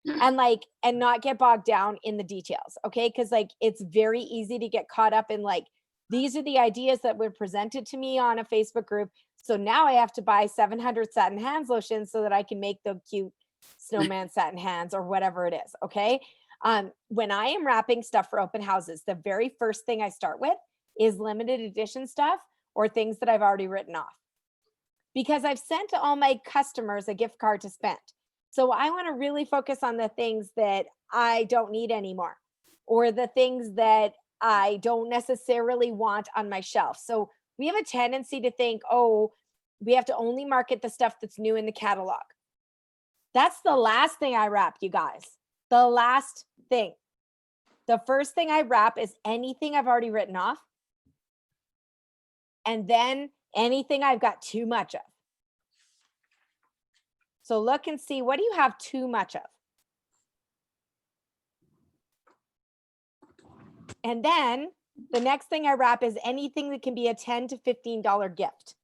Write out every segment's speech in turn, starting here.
and not get bogged down in the details. Okay. Cause like, it's very easy to get caught up in like, these are the ideas that were presented to me on a Facebook group. So now I have to buy 700 satin hands lotions so that I can make the cute snowman satin hands or whatever it is. Okay. When I am wrapping stuff for open houses, the very first thing I start with is limited edition stuff or things that I've already written off, because I've sent all my customers a gift card to spend. So I want to really focus on the things that I don't need anymore, or the things that I don't necessarily want on my shelf. So we have a tendency to think, oh, we have to only market the stuff that's new in the catalog. That's the last thing I wrap, you guys. The last thing. The first thing I wrap is anything I've already written off. And then anything I've got too much of. So look and see, what do you have too much of? And then the next thing I wrap is anything that can be a $10 to $15 gift.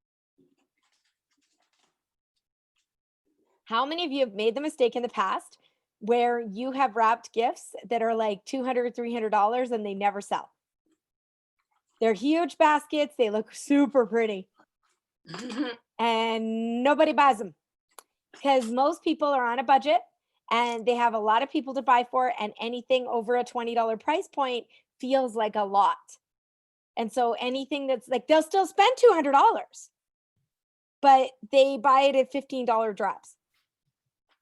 How many of you have made the mistake in the past where you have wrapped gifts that are like $200, $300 and they never sell? They're huge baskets. They look super pretty. And nobody buys them because most people are on a budget and they have a lot of people to buy for, and anything over a $20 price point feels like a lot. And so anything that's like, they'll still spend $200, but they buy it at $15 drops.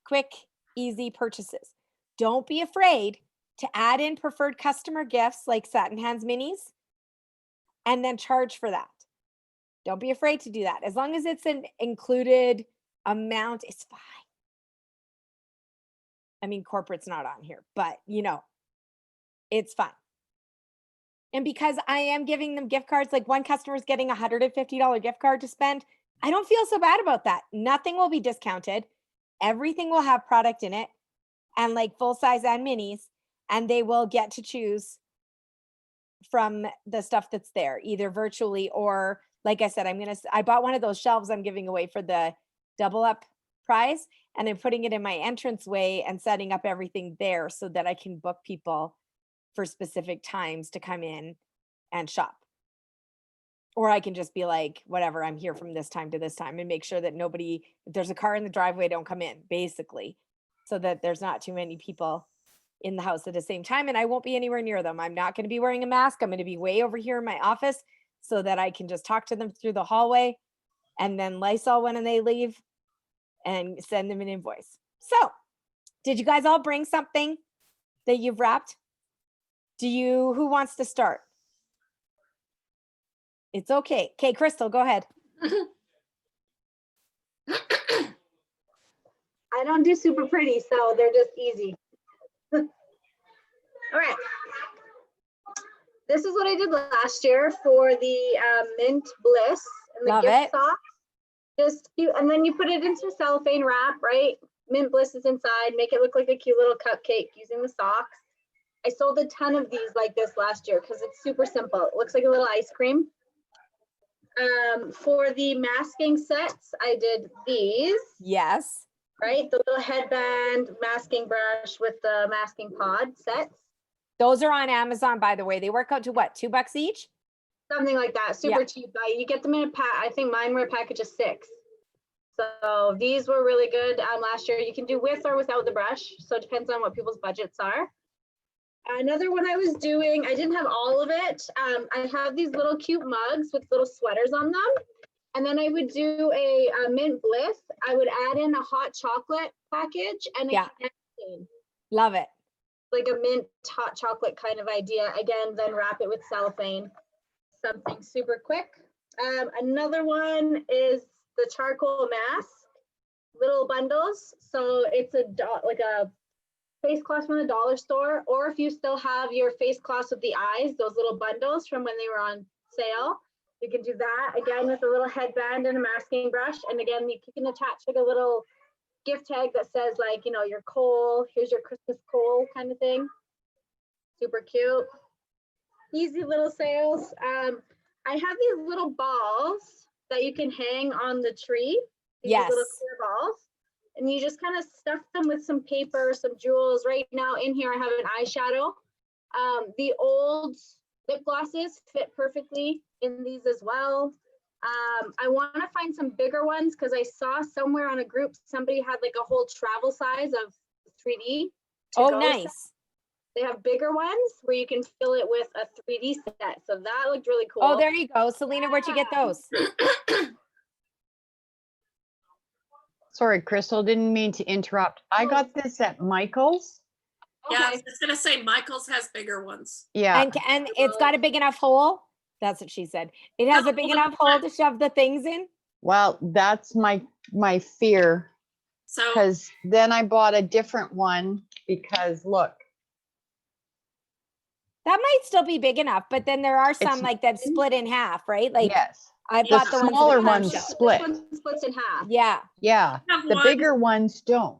Quick, easy purchases. Don't be afraid to add in preferred customer gifts like Satin Hands Minis and then charge for that. Don't be afraid to do that. As long as it's an included amount, it's fine. I mean, corporate's not on here, but you know, it's fine. And because I am giving them gift cards, like one customer is getting a $150 gift card to spend, I don't feel so bad about that. Nothing will be discounted. Everything will have product in it, and like full size and minis, and they will get to choose from the stuff that's there, either virtually or, like I said, I bought one of those shelves I'm giving away for the double up prize, and I'm putting it in my entranceway and setting up everything there so that I can book people for specific times to come in and shop. Or I can just be like, whatever, I'm here from this time to this time, and make sure that nobody, if there's a car in the driveway, don't come in, basically, so that there's not too many people in the house at the same time, and I won't be anywhere near them. I'm not going to be wearing a mask. I'm going to be way over here in my office so that I can just talk to them through the hallway, and then Lysol when they leave and send them an invoice. So, did you guys all bring something that you've wrapped? Who wants to start? It's okay. Okay, Crystal, go ahead. I don't do super pretty, so they're just easy. All right. This is what I did last year for the Mint Bliss and the gift socks. And then you put it into cellophane wrap, right? Mint Bliss is inside. Make it look like a cute little cupcake using the socks. I sold a ton of these like this last year because it's super simple. It looks like a little ice cream. For the masking sets, I did these. Yes. Right, the little headband, masking brush with the masking pod sets. Those are on Amazon, by the way. They work out to what, $2 each? Something like that, super cheap. You get them in a pack. I think mine were a package of 6. So these were really good last year. You can do with or without the brush. So it depends on what people's budgets are. Another one I was doing, I didn't have all of it. I have these little cute mugs with little sweaters on them. And then I would do a Mint Bliss. I would add in a hot chocolate package and a candy. Love it. Like a mint hot chocolate kind of idea. Again, then wrap it with cellophane. Something super quick. Another one is the charcoal mask, little bundles. So it's like a face cloth from the dollar store, or if you still have your face cloths with the eyes, those little bundles from when they were on sale, you can do that again with a little headband and a masking brush. And again, you can attach like a little gift tag that says like, you know, your coal, here's your Christmas coal kind of thing. Super cute. Easy little sales. I have these little balls that you can hang on the tree. These little clear balls. and you just kind of stuff them with some paper, some jewels. Right now in here, I have an eyeshadow. The old lip glosses fit perfectly in these as well. I want to find some bigger ones because I saw somewhere on a group, somebody had like a whole travel size of 3D. Oh, nice. They have bigger ones where you can fill it with a 3D set. So that looked really cool. Oh, there you go. Selena, where'd you get those? Sorry, Crystal, didn't mean to interrupt. I got this at Michael's. Yeah, I Okay. was just gonna say Michael's has bigger ones. Yeah, And it's got a big enough hole. That's what she said. It has a big enough hole to shove the things in. well, that's my fear, So because then I bought a different one because look, That might still be big enough, but then there are some It's- like that split in half, right? Like yes, I the bought the ones smaller in the ones show. split. This one splits in half. Yeah. Yeah, I have the one- bigger ones don't.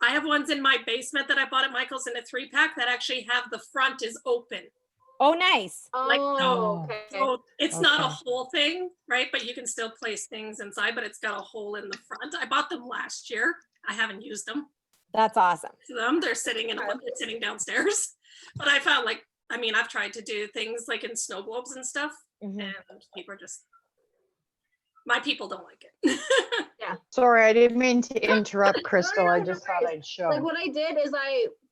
I have ones in my basement that I bought at Michael's in a 3-pack that actually have the front is open. Oh, nice. Like, Oh, okay. So it's not a Okay. whole thing, right? But you can still place things inside, but it's got a hole in the front. I bought them last year. I haven't used them. That's awesome. To them, they're sitting in they're sitting downstairs. But I found like, I mean, I've tried to do things like in snow globes and stuff, Mhm. and people are just, my people don't like it. Sorry, I didn't mean to interrupt, Crystal. I no just thought worries. I'd show. Like what I did is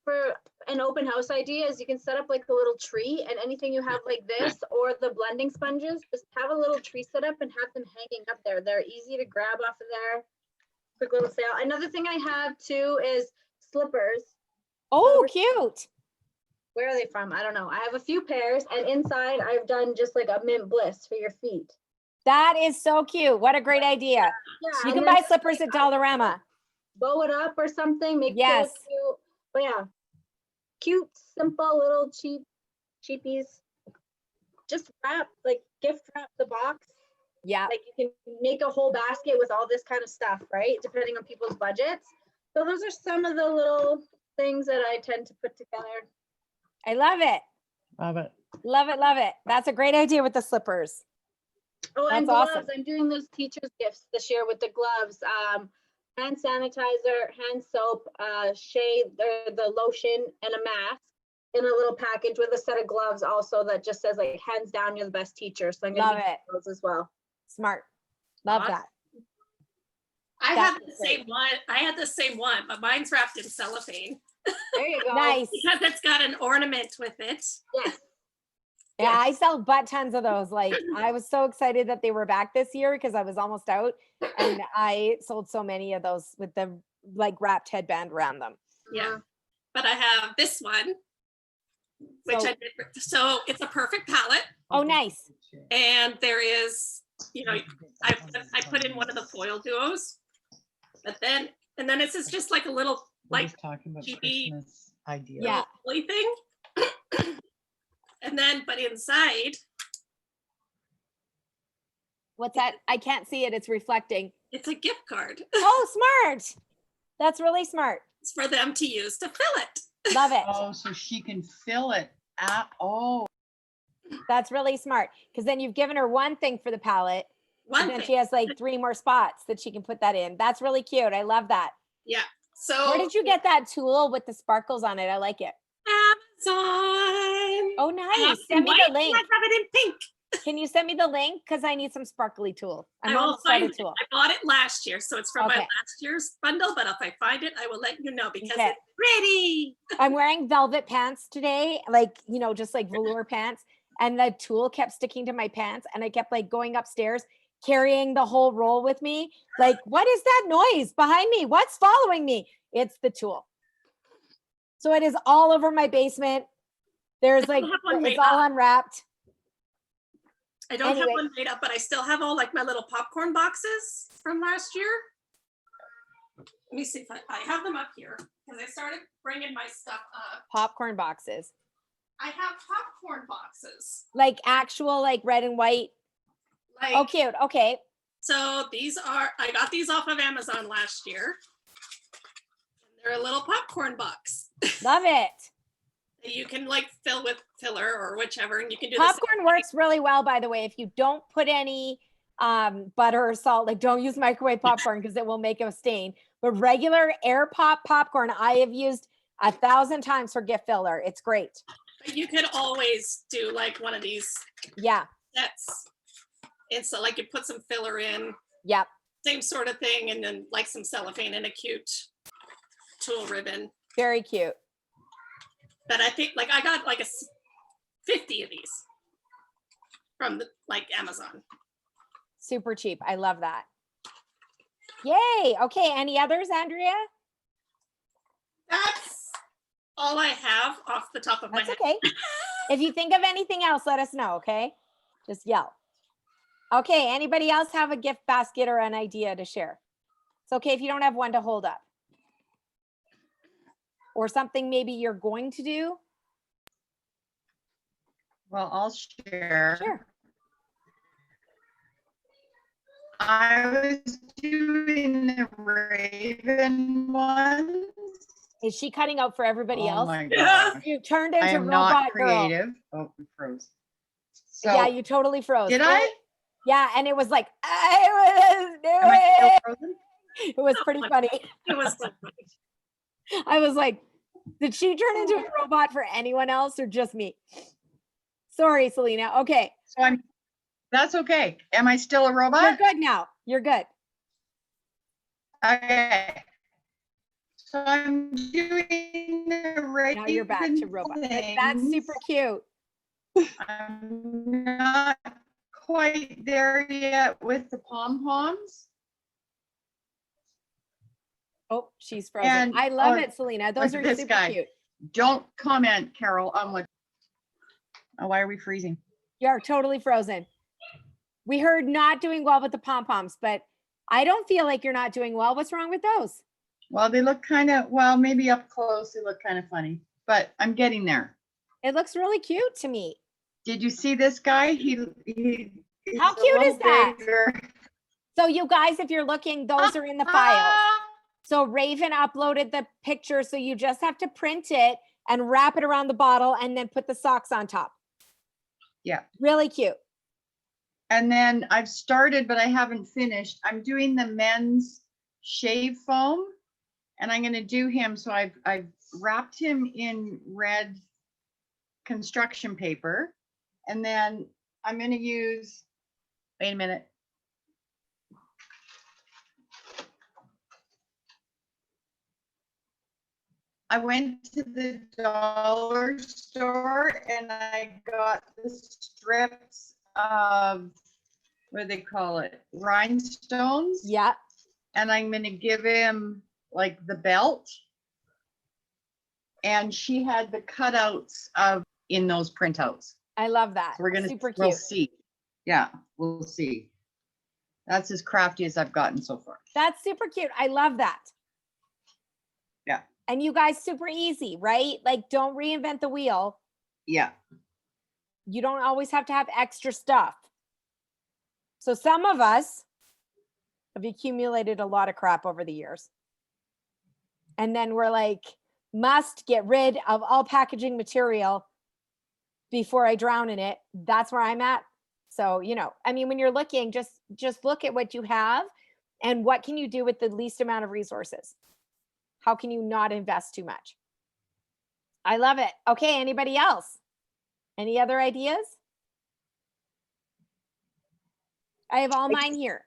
for an open house idea is you can set up like a little tree, and anything you have like this or the blending sponges, just have a little tree set up and have them hanging up there. They're easy to grab off of there. Quick little sale. Another thing I have too is slippers. Oh, cute. Where are they from? I don't know. I have a few pairs, and inside I've done just like a mint bliss for your feet. That is so cute. What a great idea. Yeah, You and can then buy just, slippers like, at Dollarama. bow it up or something, make it Yes. look cute. But yeah, cute, simple little cheapies. Just like gift wrap the box. Yeah. Like you can make a whole basket with all this kind of stuff, right? Depending on people's budgets. So those are some of the little things that I tend to put together. I love it. Love it. Love it. Love it. That's a great idea with the slippers. Oh, and That's gloves. awesome. I'm doing those teachers' gifts this year with the gloves. Hand sanitizer, hand soap, shade, the lotion, and a mask in a little package with a set of gloves also that just says like hands down, you're the best teacher. So I'm Love gonna do it. those as well. Smart. Love Awesome. that. I That's had the great. same one. I had the same one, but mine's wrapped in cellophane There you go. Nice. because it's got an ornament with it. Yes. Yeah, Yes. I sell butt tons of those. Like I was so excited that they were back this year because I was almost out and I sold so many of those with the like wrapped headband around them. Yeah. But I have this one, which So- I did. So it's a perfect palette, Oh, nice. and there is, you know, I put in one of the foil duos, but then this is just like a little like talking about cheapy- Christmas ideas. Yeah. toy thing, and then but inside What's that? I can't see it. It's reflecting. it's a gift card. Oh, smart. That's really smart. It's for them to use to fill it. Love it. Oh, so she can fill it at, oh, That's really smart. Because then you've given her one thing for the palette. One And then thing. she has like 3 more spots that she can put that in. That's really cute. I love that. Yeah. So Where did you get that tool with the sparkles on it? I like it. Amazon. Oh, I have nice. it in Send me white the and link. I have it in pink. Can you send me the link? Because I need some sparkly tool. I'm I will almost out find of it. tool. I bought it last year, so it's from my Okay. last year's bundle. But if I find it, I will let you know because Okay. it's pretty. I'm wearing velvet pants today, like, you know, just like velour pants. And the tool kept sticking to my pants. And I kept like going upstairs, carrying the whole roll with me. Like, what is that noise behind me? What's following me? It's the tool. So it is all over my basement. There's I like, don't have one it's made all up. unwrapped. I don't Anyway. have one made up, but I still have all like my little popcorn boxes from last year. Let me see if I have them up here because I started bringing my stuff up. Popcorn boxes, I have popcorn boxes. like actual, like red and white. Like, Oh, cute. Okay. so I got these off of Amazon last year. They're a little popcorn box Love it. that you can like fill with filler or whichever, and you can do this. Popcorn works really well, by the way, if you don't put any butter or salt. Like, don't use microwave popcorn because it will make a stain. But regular air pop popcorn, I have used 1,000 times for gift filler. It's great. But you could always do like one of these Yeah. sets. It's like you put some filler in, Yep. same sort of thing, and then like some cellophane and a cute tulle ribbon. Very cute. But I think like I got like 50 of these from like Amazon. Super cheap. I love that. Yay. Okay. Any others, Andrea? That's all I have off the top of my That's head. okay. If you think of anything else, let us know. Okay. Just yell. Okay. Anybody else have a gift basket or an idea to share? It's okay if you don't have one to hold up. Or something maybe you're going to do. Well, I'll share. Sure. I was doing the Raven ones. Is she cutting out for everybody Oh else? my Yeah. gosh. You turned I into am robot not girl. creative. Oh, we froze. So, Yeah, you totally froze. did Go- I? Yeah, and it was like, I was Am I still doing. frozen? It was pretty funny. It was so funny. I was like, did she turn into a robot for anyone else or just me? Sorry, Selena. Okay, So that's okay. Am I still a you're robot? good now. You're good. Okay. So I'm doing the Raven Now you're back to robot. But that's things. super cute. I'm not quite there yet with the pom-poms. Oh, she's frozen. And, I love oh, it, Selena. Those look are at this super guy. cute. Don't comment, Carol, on what. Oh, why are we freezing? You're totally frozen. We heard not doing well with the pom-poms, but I don't feel like you're not doing well. What's wrong with those? Well, they look kind of, well, maybe up close, they look kind of funny, but I'm getting there. It looks really cute to me. Did you see this guy? He's How a cute little is that? bigger. So you guys, if you're looking, those are in the files. So Raven uploaded the picture, so you just have to print it and wrap it around the bottle and then put the socks on top. Yeah. Really cute. And then I've started, but I haven't finished. I'm doing the men's shave foam, and I'm going to do him. So I've wrapped him in red construction paper, and then I'm going to use, wait a minute. I went to the dollar store and I got the strips of, what do they call it? Rhinestones. Yeah. And I'm going to give him like the belt. And she had the cutouts of in those printouts. I love that. So we're going to, super we'll cute. see. Yeah, we'll see. That's as crafty as I've gotten so far. That's super cute. I love that. Yeah. And you guys, super easy, right? Like, don't reinvent the wheel. Yeah. You don't always have to have extra stuff. So some of us have accumulated a lot of crap over the years. And then we're like, must get rid of all packaging material before I drown in it. That's where I'm at. So, you know, I mean, when you're looking, just look at what you have and what can you do with the least amount of resources? How can you not invest too much? I love it. Okay, anybody else? Any other ideas? I have all mine here.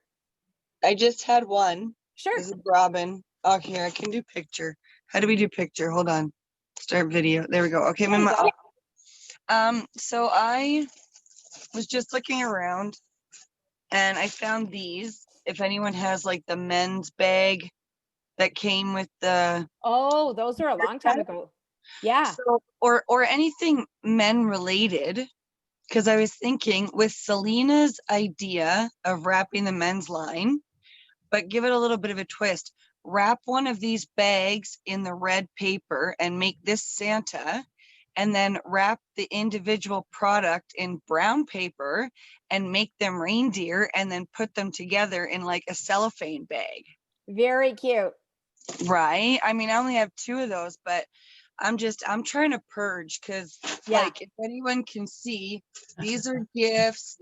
I just had one. Sure. This is Robin. Oh, here, I can do picture. How do we do picture? Hold on. Start video. There we go. Okay, There you go. so I was just looking around and I found these. If anyone has like the men's bag that came with the Oh, those are a long time ago. Yeah. so, or anything men related. Because I was thinking with Selena's idea of wrapping the men's line, but give it a little bit of a twist. Wrap one of these bags in the red paper and make this Santa, and then wrap the individual product in brown paper and make them reindeer, and then put them together in like a cellophane bag. Very cute. Right? I mean, I only have 2 of those, but I'm trying to purge because Yeah. like if anyone can see, these are gifts,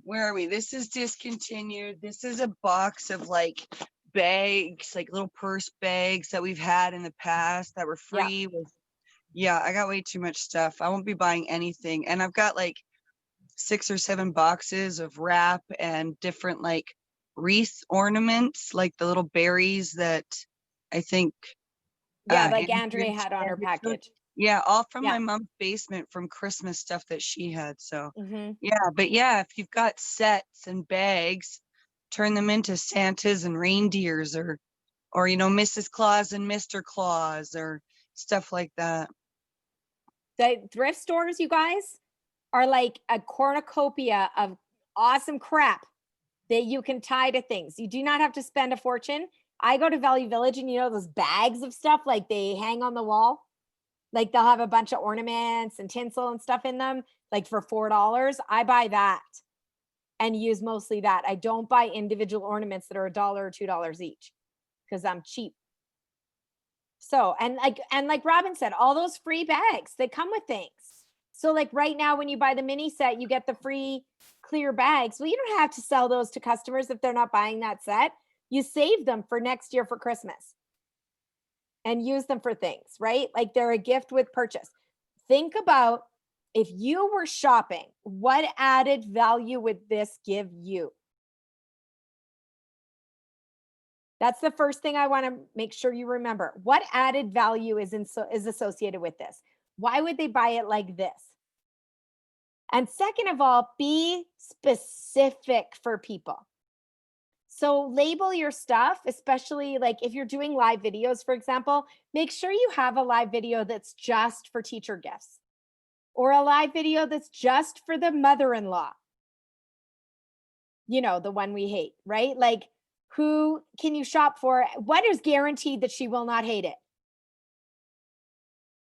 where are we? This is discontinued. This is a box of like bags, like little purse bags that we've had in the past that were Yeah. free with, yeah, I got way too much stuff. I won't be buying anything. And I've got like 6 or 7 boxes of wrap and different like wreath ornaments, like the little berries that I think Yeah, like Andrea Andrea had on her shared with you. package. Yeah, all from Yeah. my mom's basement from Christmas stuff that she had. So Hmm. yeah, but yeah, if you've got sets and bags, turn them into Santas and reindeers or you know, Mrs. Claus and Mr. Claus or stuff like that. The thrift stores, you guys, are like a cornucopia of awesome crap that you can tie to things. You do not have to spend a fortune. I go to Value Village and you know those bags of stuff like they hang on the wall? Like they'll have a bunch of ornaments and tinsel and stuff in them, like for $4. I buy that and use mostly that. I don't buy individual ornaments that are $1 or $2 each because I'm cheap. So, and like Robin said, all those free bags, they come with things. So like right now, when you buy the mini set, you get the free clear bags. Well, you don't have to sell those to customers if they're not buying that set. You save them for next year for Christmas and use them for things, right? Like they're a gift with purchase. Think about if you were shopping, what added value would this give you? That's the first thing I want to make sure you remember. What added value is associated with this? Why would they buy it like this? And second of all, be specific for people. So label your stuff, especially like if you're doing live videos, for example, make sure you have a live video that's just for teacher gifts or a live video that's just for the mother-in-law. You know, the one we hate, right? Like, who can you shop for? What is guaranteed that she will not hate it?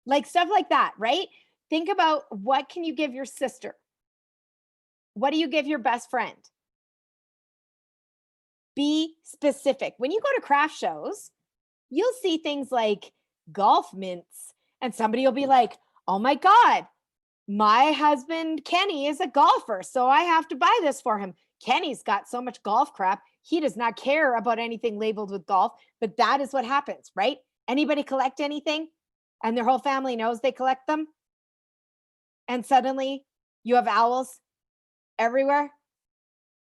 Like stuff like that, right? Think about what can you give your sister? What do you give your best friend? Be specific. When you go to craft shows, you'll see things like golf mints, and somebody will be like, oh my God, my husband Kenny is a golfer, so I have to buy this for him. Kenny's got so much golf crap. He does not care about anything labeled with golf, but that is what happens, right? Anybody collect anything and their whole family knows they collect them? And suddenly you have owls everywhere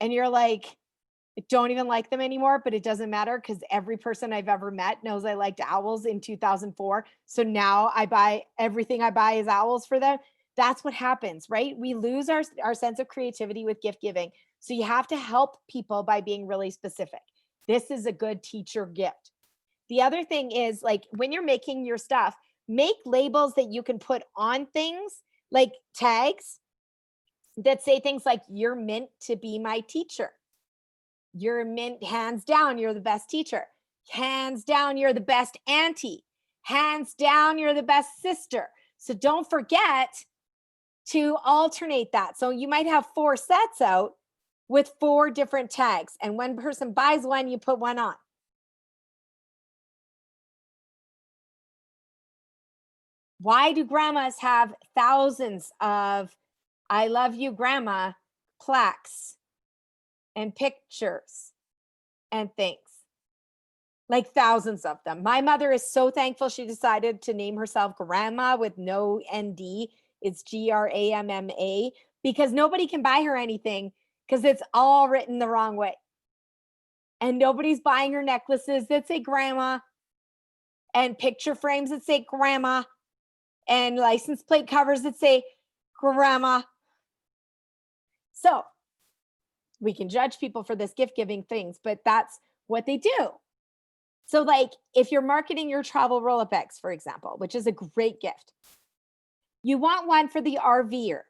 and you're like, I don't even like them anymore, but it doesn't matter because every person I've ever met knows I liked owls in 2004. So now I buy everything I buy is owls for them. That's what happens, right? We lose our sense of creativity with gift giving. So you have to help people by being really specific. This is a good teacher gift. The other thing is like when you're making your stuff, make labels that you can put on things like tags that say things like, you're meant to be my teacher. You're meant, hands down, you're the best teacher. Hands down, you're the best auntie. Hands down, you're the best sister. So don't forget to alternate that. So you might have 4 sets out with 4 different tags. And when person buys one, you put one on. Why do grandmas have thousands of I love you, grandma plaques and pictures and things? Like thousands of them. My mother is so thankful she decided to name herself Grandma with no ND. It's GRAMMA because nobody can buy her anything because it's all written the wrong way. And nobody's buying her necklaces that say grandma and picture frames that say grandma and license plate covers that say grandma. So we can judge people for this gift giving things, but that's what they do. So like if you're marketing your travel Rolodex, for example, which is a great gift, you want one for the RVer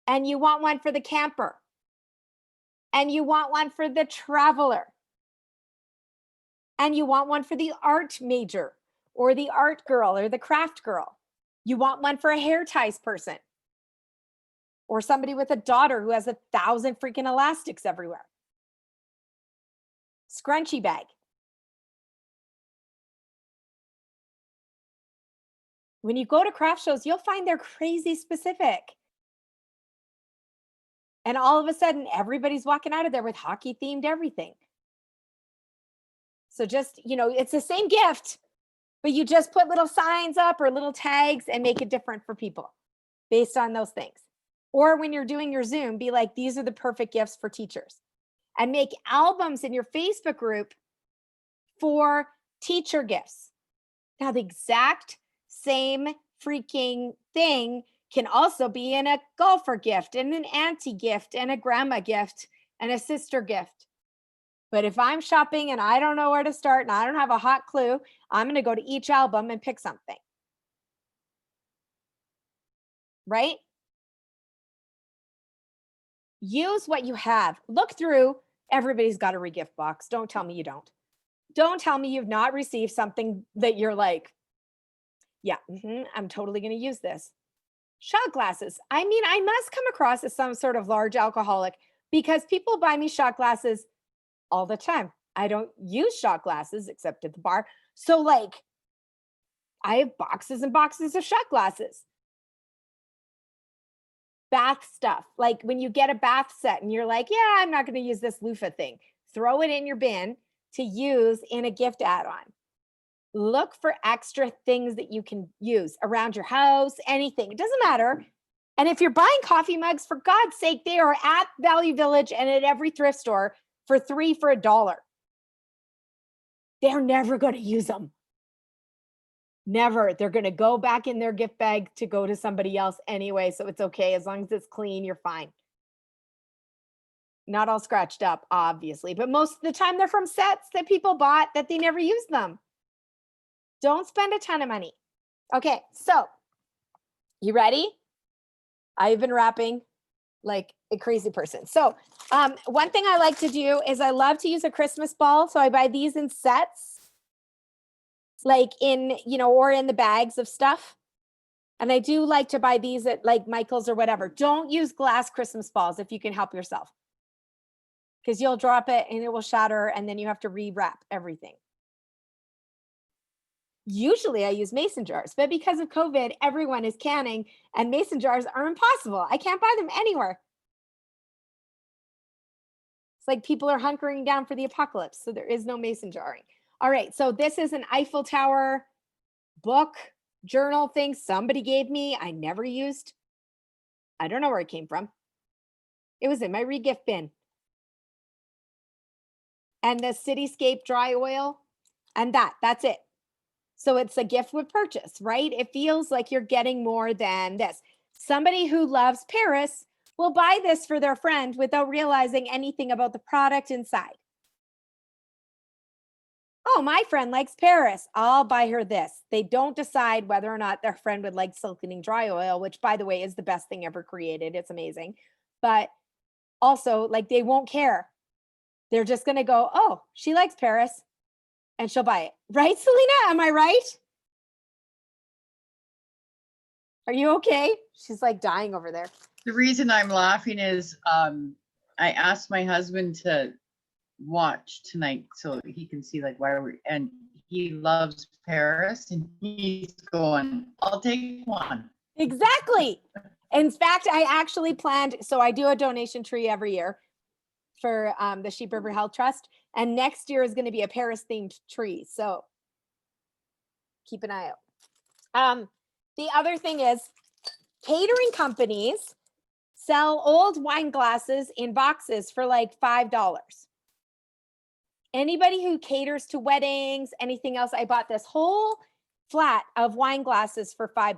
and you want one for the camper and you want one for the traveler and you want one for the art major or the art girl or the craft girl. You want one for a hair ties person or somebody with a daughter who has 1,000 freaking elastics everywhere. Scrunchie bag. When you go to craft shows, you'll find they're crazy specific. And all of a sudden, everybody's walking out of there with hockey themed everything. So just, it's the same gift, but you just put little signs up or little tags and make it different for people based on those things. Or when you're doing your Zoom, be like, these are the perfect gifts for teachers. And make albums in your Facebook group for teacher gifts. Now, the exact same freaking thing can also be in a golfer gift and an auntie gift and a grandma gift and a sister gift. But if I'm shopping and I don't know where to start and I don't have a hot clue, I'm going to go to each album and pick something. Right? Use what you have. Look through. Everybody's got a regift box. Don't tell me you don't. Don't tell me you've not received something that you're like, yeah, I'm totally going to use this. Shot glasses. I mean, I must come across as some sort of large alcoholic because people buy me shot glasses all the time. I don't use shot glasses except at the bar. So like, I have boxes and boxes of shot glasses. Bath stuff. Like when you get a bath set and you're like, yeah, I'm not going to use this loofah thing. Throw it in your bin to use in a gift add-on. Look for extra things that you can use around your house, anything. It doesn't matter. And if you're buying coffee mugs, for God's sake, they are at Value Village and at every thrift store for $3 for $1. They're never going to use them. Never. They're going to go back in their gift bag to go to somebody else anyway. So it's okay. As long as it's clean, you're fine. Not all scratched up, obviously, but most of the time they're from sets that people bought that they never used them. Don't spend a ton of money. Okay, so you ready? I've been wrapping like a crazy person. So one thing I like to do is I love to use a Christmas ball. So I buy these in sets, like in, or in the bags of stuff. And I do like to buy these at like Michael's or whatever. Don't use glass Christmas balls if you can help yourself, because you'll drop it and it will shatter and then you have to rewrap everything. Usually I use mason jars, but because of COVID, everyone is canning and mason jars are impossible. I can't buy them anywhere. It's like people are hunkering down for the apocalypse. So there is no mason jarring. All right. So this is an Eiffel Tower book journal thing somebody gave me. I never used. I don't know where it came from. It was in my regift bin. And the Cityscape dry oil and that's it. So it's a gift with purchase, right? It feels like you're getting more than this. Somebody who loves Paris will buy this for their friend without realizing anything about the product inside. Oh, my friend likes Paris. I'll buy her this. They don't decide whether or not their friend would like silkening dry oil, which, by the way, is the best thing ever created. It's amazing. But also, like, they won't care. They're just going to go, oh, she likes Paris. And she'll buy it. Right, Selena? Am I right? Are you okay? She's like dying over there. The reason I'm laughing is I asked my husband to watch tonight so he can see like why we're, and he loves Paris and he's going, I'll take one. Exactly. In fact, I actually planned, so I do a donation tree every year for the Sheep River Health Trust. And next year is going to be a Paris themed tree. So keep an eye out. The other thing is catering companies sell old wine glasses in boxes for like $5. Anybody who caters to weddings, anything else, I bought this whole flat of wine glasses for $5.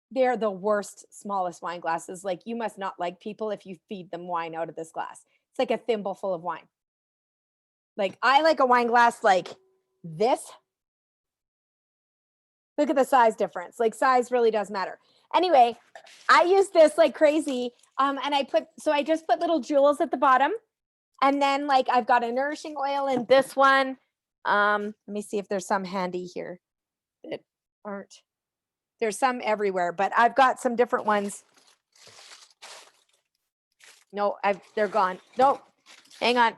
They're the worst, smallest wine glasses. Like, you must not like people if you feed them wine out of this glass. It's like a thimble full of wine. Like, I like a wine glass like this. Look at the size difference. Like, size really does matter. Anyway, I use this like crazy. And I just put little jewels at the bottom. And then like, I've got a nourishing oil in this one. Let me see if there's some handy here that aren't. There's some everywhere, but I've got some different ones. No, they're gone. Nope. Hang on.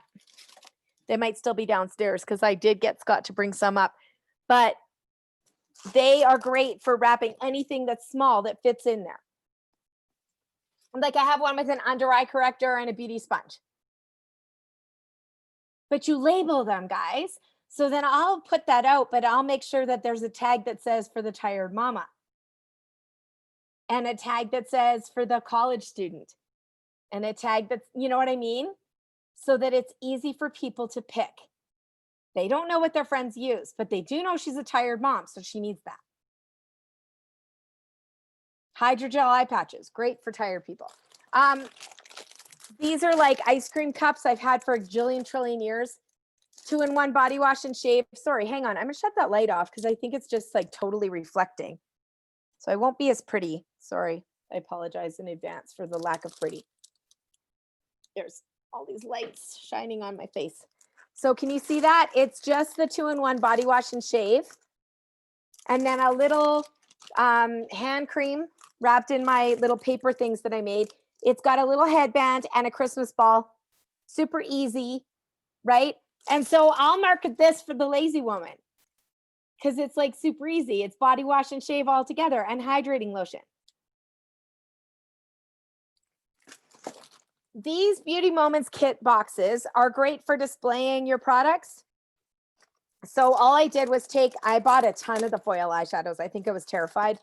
They might still be downstairs because I did get Scott to bring some up. But they are great for wrapping anything that's small that fits in there. Like I have one with an under eye corrector and a beauty sponge. But you label them, guys. So then I'll put that out, but I'll make sure that there's a tag that says for the tired mama. And a tag that says for the college student. And a tag that's, you know what I mean? So that it's easy for people to pick. They don't know what their friends use, but they do know she's a tired mom, so she needs that. Hydrogel eye patches, great for tired people. These are like ice cream cups I've had for a jillion trillion years. 2-in-1 body wash and shave. Sorry, hang on. I'm gonna shut that light off because I think it's just like totally reflecting. So I won't be as pretty. Sorry, I apologize in advance for the lack of pretty. There's all these lights shining on my face. So can you see that? It's just the 2-in-1 body wash and shave. And then a little hand cream wrapped in my little paper things that I made. It's got a little headband and a Christmas ball. Super easy, right? And so I'll market this for the lazy woman because it's like super easy. It's body wash and shave all together and hydrating lotion. These Beauty Moments kit boxes are great for displaying your products. So all I did was I bought a ton of the foil eyeshadows. I think I was terrified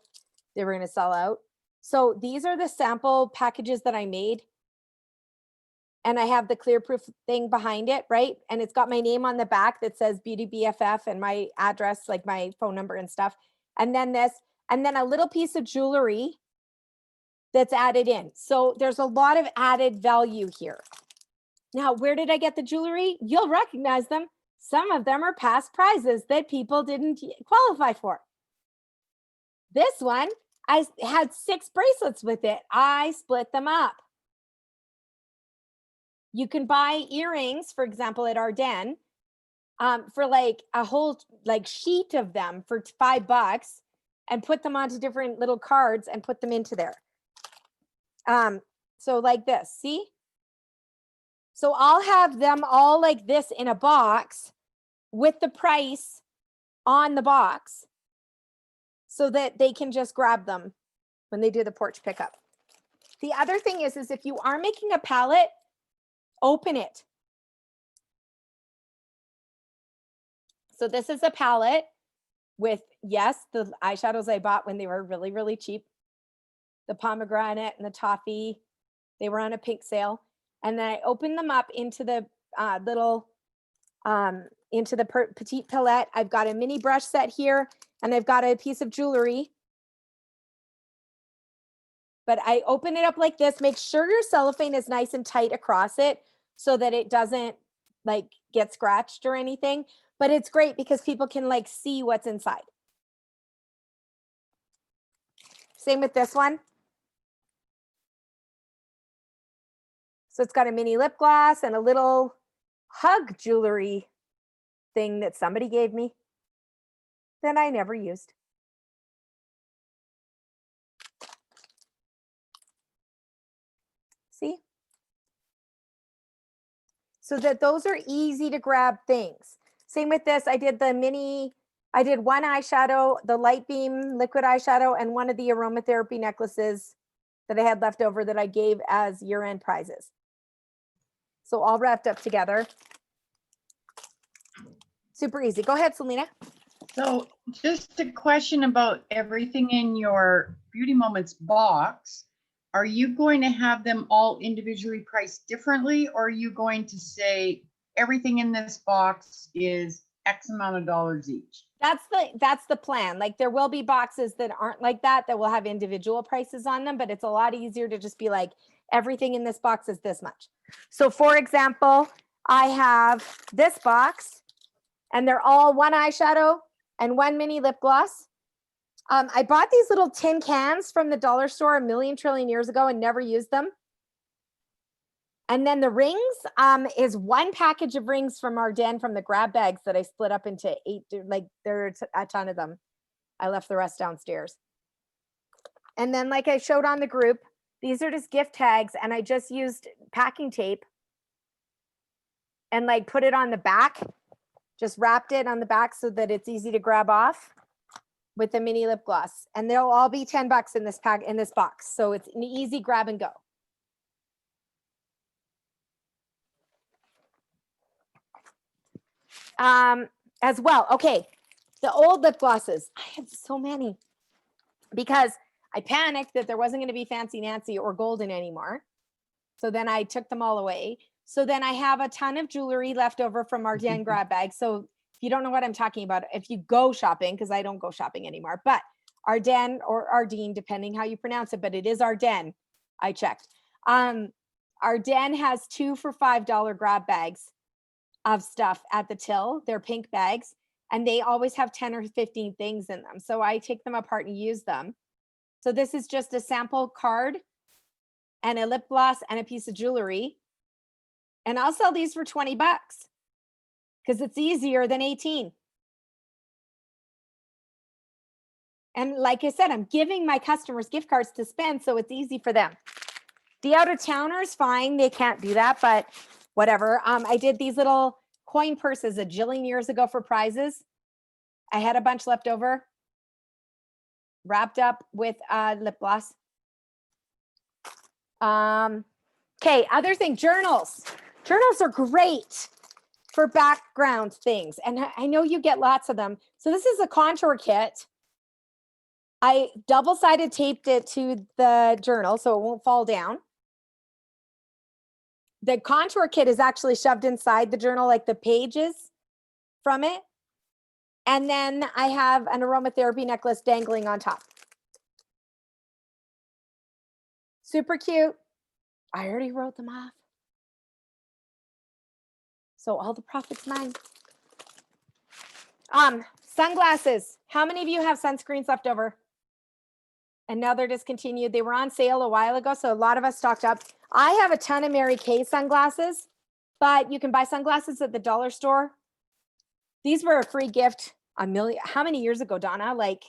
they were going to sell out. So these are the sample packages that I made. And I have the clear proof thing behind it, right? And it's got my name on the back that says Beauty BFF and my address, like my phone number and stuff. And then this, and then a little piece of jewelry that's added in. So there's a lot of added value here. Now, where did I get the jewelry? You'll recognize them. Some of them are past prizes that people didn't qualify for. This one, I had 6 bracelets with it. I split them up. You can buy earrings, for example, at Ardennes for like a whole like sheet of them for $5 and put them onto different little cards and put them into there. So like this, see? So I'll have them all like this in a box with the price on the box so that they can just grab them when they do the porch pickup. The other thing is if you are making a palette, open it. So this is a palette with, yes, the eyeshadows I bought when they were really, really cheap. The pomegranate and the toffee, they were on a pink sale. And then I opened them up into the petite palette. I've got a mini brush set here and I've got a piece of jewelry. But I open it up like this. Make sure your cellophane is nice and tight across it so that it doesn't like get scratched or anything. But it's great because people can like see what's inside. Same with this one. So it's got a mini lip gloss and a little hug jewelry thing that somebody gave me that I never used. See? So that those are easy to grab things. Same with this. I did one eyeshadow, the Light Beam liquid eyeshadow, and one of the aromatherapy necklaces that I had left over that I gave as year-end prizes. So all wrapped up together. Super easy. Go ahead, Selena. So just a question about everything in your Beauty Moments box. Are you going to have them all individually priced differently, or are you going to say everything in this box is X amount of dollars each? That's the plan. Like there will be boxes that aren't like that will have individual prices on them, but it's a lot easier to just be like, everything in this box is this much. So for example, I have this box and they're all one eyeshadow and one mini lip gloss. I bought these little tin cans from the dollar store a million trillion years ago and never used them. And then the rings is one package of rings from Ardennes from the grab bags that I split up into 8, like there's a ton of them. I left the rest downstairs. And then like I showed on the group, these are just gift tags and I just used packing tape and like put it on the back, just wrapped it on the back so that it's easy to grab off with the mini lip gloss. And they'll all be $10 in this box. So it's an easy grab and go. as well. Okay, the old lip glosses. I had so many because I panicked that there wasn't going to be Fancy Nancy or Golden anymore. So then I took them all away. So then I have a ton of jewelry left over from our Den grab bag. So if you don't know what I'm talking about, if you go shopping, because I don't go shopping anymore, but Arden or Ardeen, depending how you pronounce it, but it is Arden. I checked. Arden has 2 for $5 grab bags of stuff at the till. They're pink bags, and they always have 10 or 15 things in them. So I take them apart and use them. So this is just a sample card and a lip gloss and a piece of jewelry. And I'll sell these for 20 bucks because it's easier than 18. And like I said, I'm giving my customers gift cards to spend, so it's easy for them. The out of towners, fine, they can't do that, but whatever. I did these little coin purses a jillion years ago for prizes. I had a bunch left over, wrapped up with lip gloss. Okay, other thing, journals. Journals are great for background things. And I know you get lots of them. So this is a contour kit. I double-sided taped it to the journal so it won't fall down. The contour kit is actually shoved inside the journal, like the pages from it. And then I have an aromatherapy necklace dangling on top. Super cute. I already wrote them off. So all the profit's mine. Sunglasses. How many of you have sunscreens left over? And now they're discontinued. They were on sale a while ago, so a lot of us stocked up. I have a ton of Mary Kay sunglasses, but you can buy sunglasses at the dollar store. These were a free gift how many years ago, Donna? Like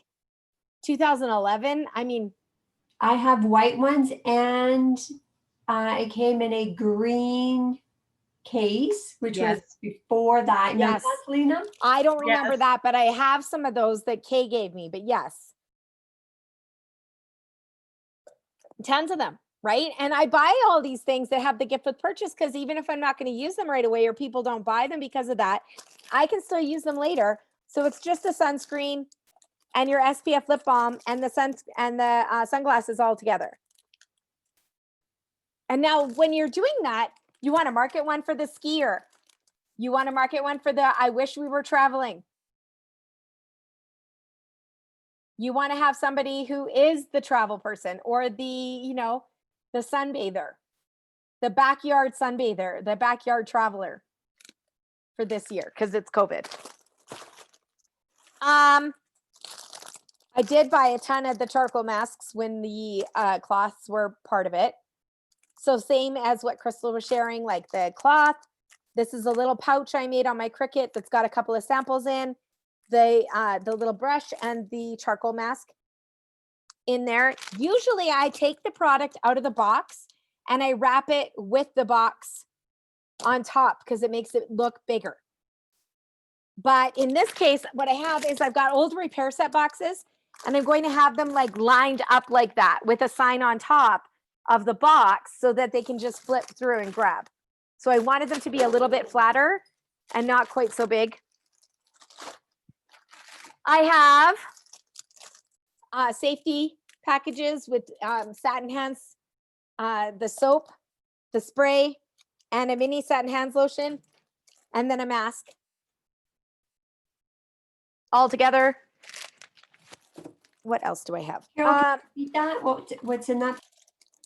2011? I mean, I have white ones, and it came in a green case, which was Yes. before that. Remember Yes. that, Selena? I don't remember Yes. that, but I have some of those that Kay gave me, but yes. Tons of them, right? And I buy all these things that have the gift with purchase because even if I'm not going to use them right away or people don't buy them because of that, I can still use them later. So it's just a sunscreen and your SPF lip balm and the sunglasses all together. And now when you're doing that, you want to market one for the skier. You want to market one for the I wish we were traveling. You want to have somebody who is the travel person or the sunbather, the backyard sunbather, the backyard traveler for this year because it's COVID. I did buy a ton of the charcoal masks when the cloths were part of it. So same as what Crystal was sharing, like the cloth. This is a little pouch I made on my Cricut that's got a couple of samples in. The little brush and the charcoal mask in there. Usually I take the product out of the box and I wrap it with the box on top because it makes it look bigger. But in this case, what I have is I've got old repair set boxes and I'm going to have them like lined up like that with a sign on top of the box so that they can just flip through and grab. So I wanted them to be a little bit flatter and not quite so big. I have safety packages with satin hands, the soap, the spray, and a mini satin hands lotion, and then a mask. All together. What else do I have? Carol, can you repeat that? What's in that?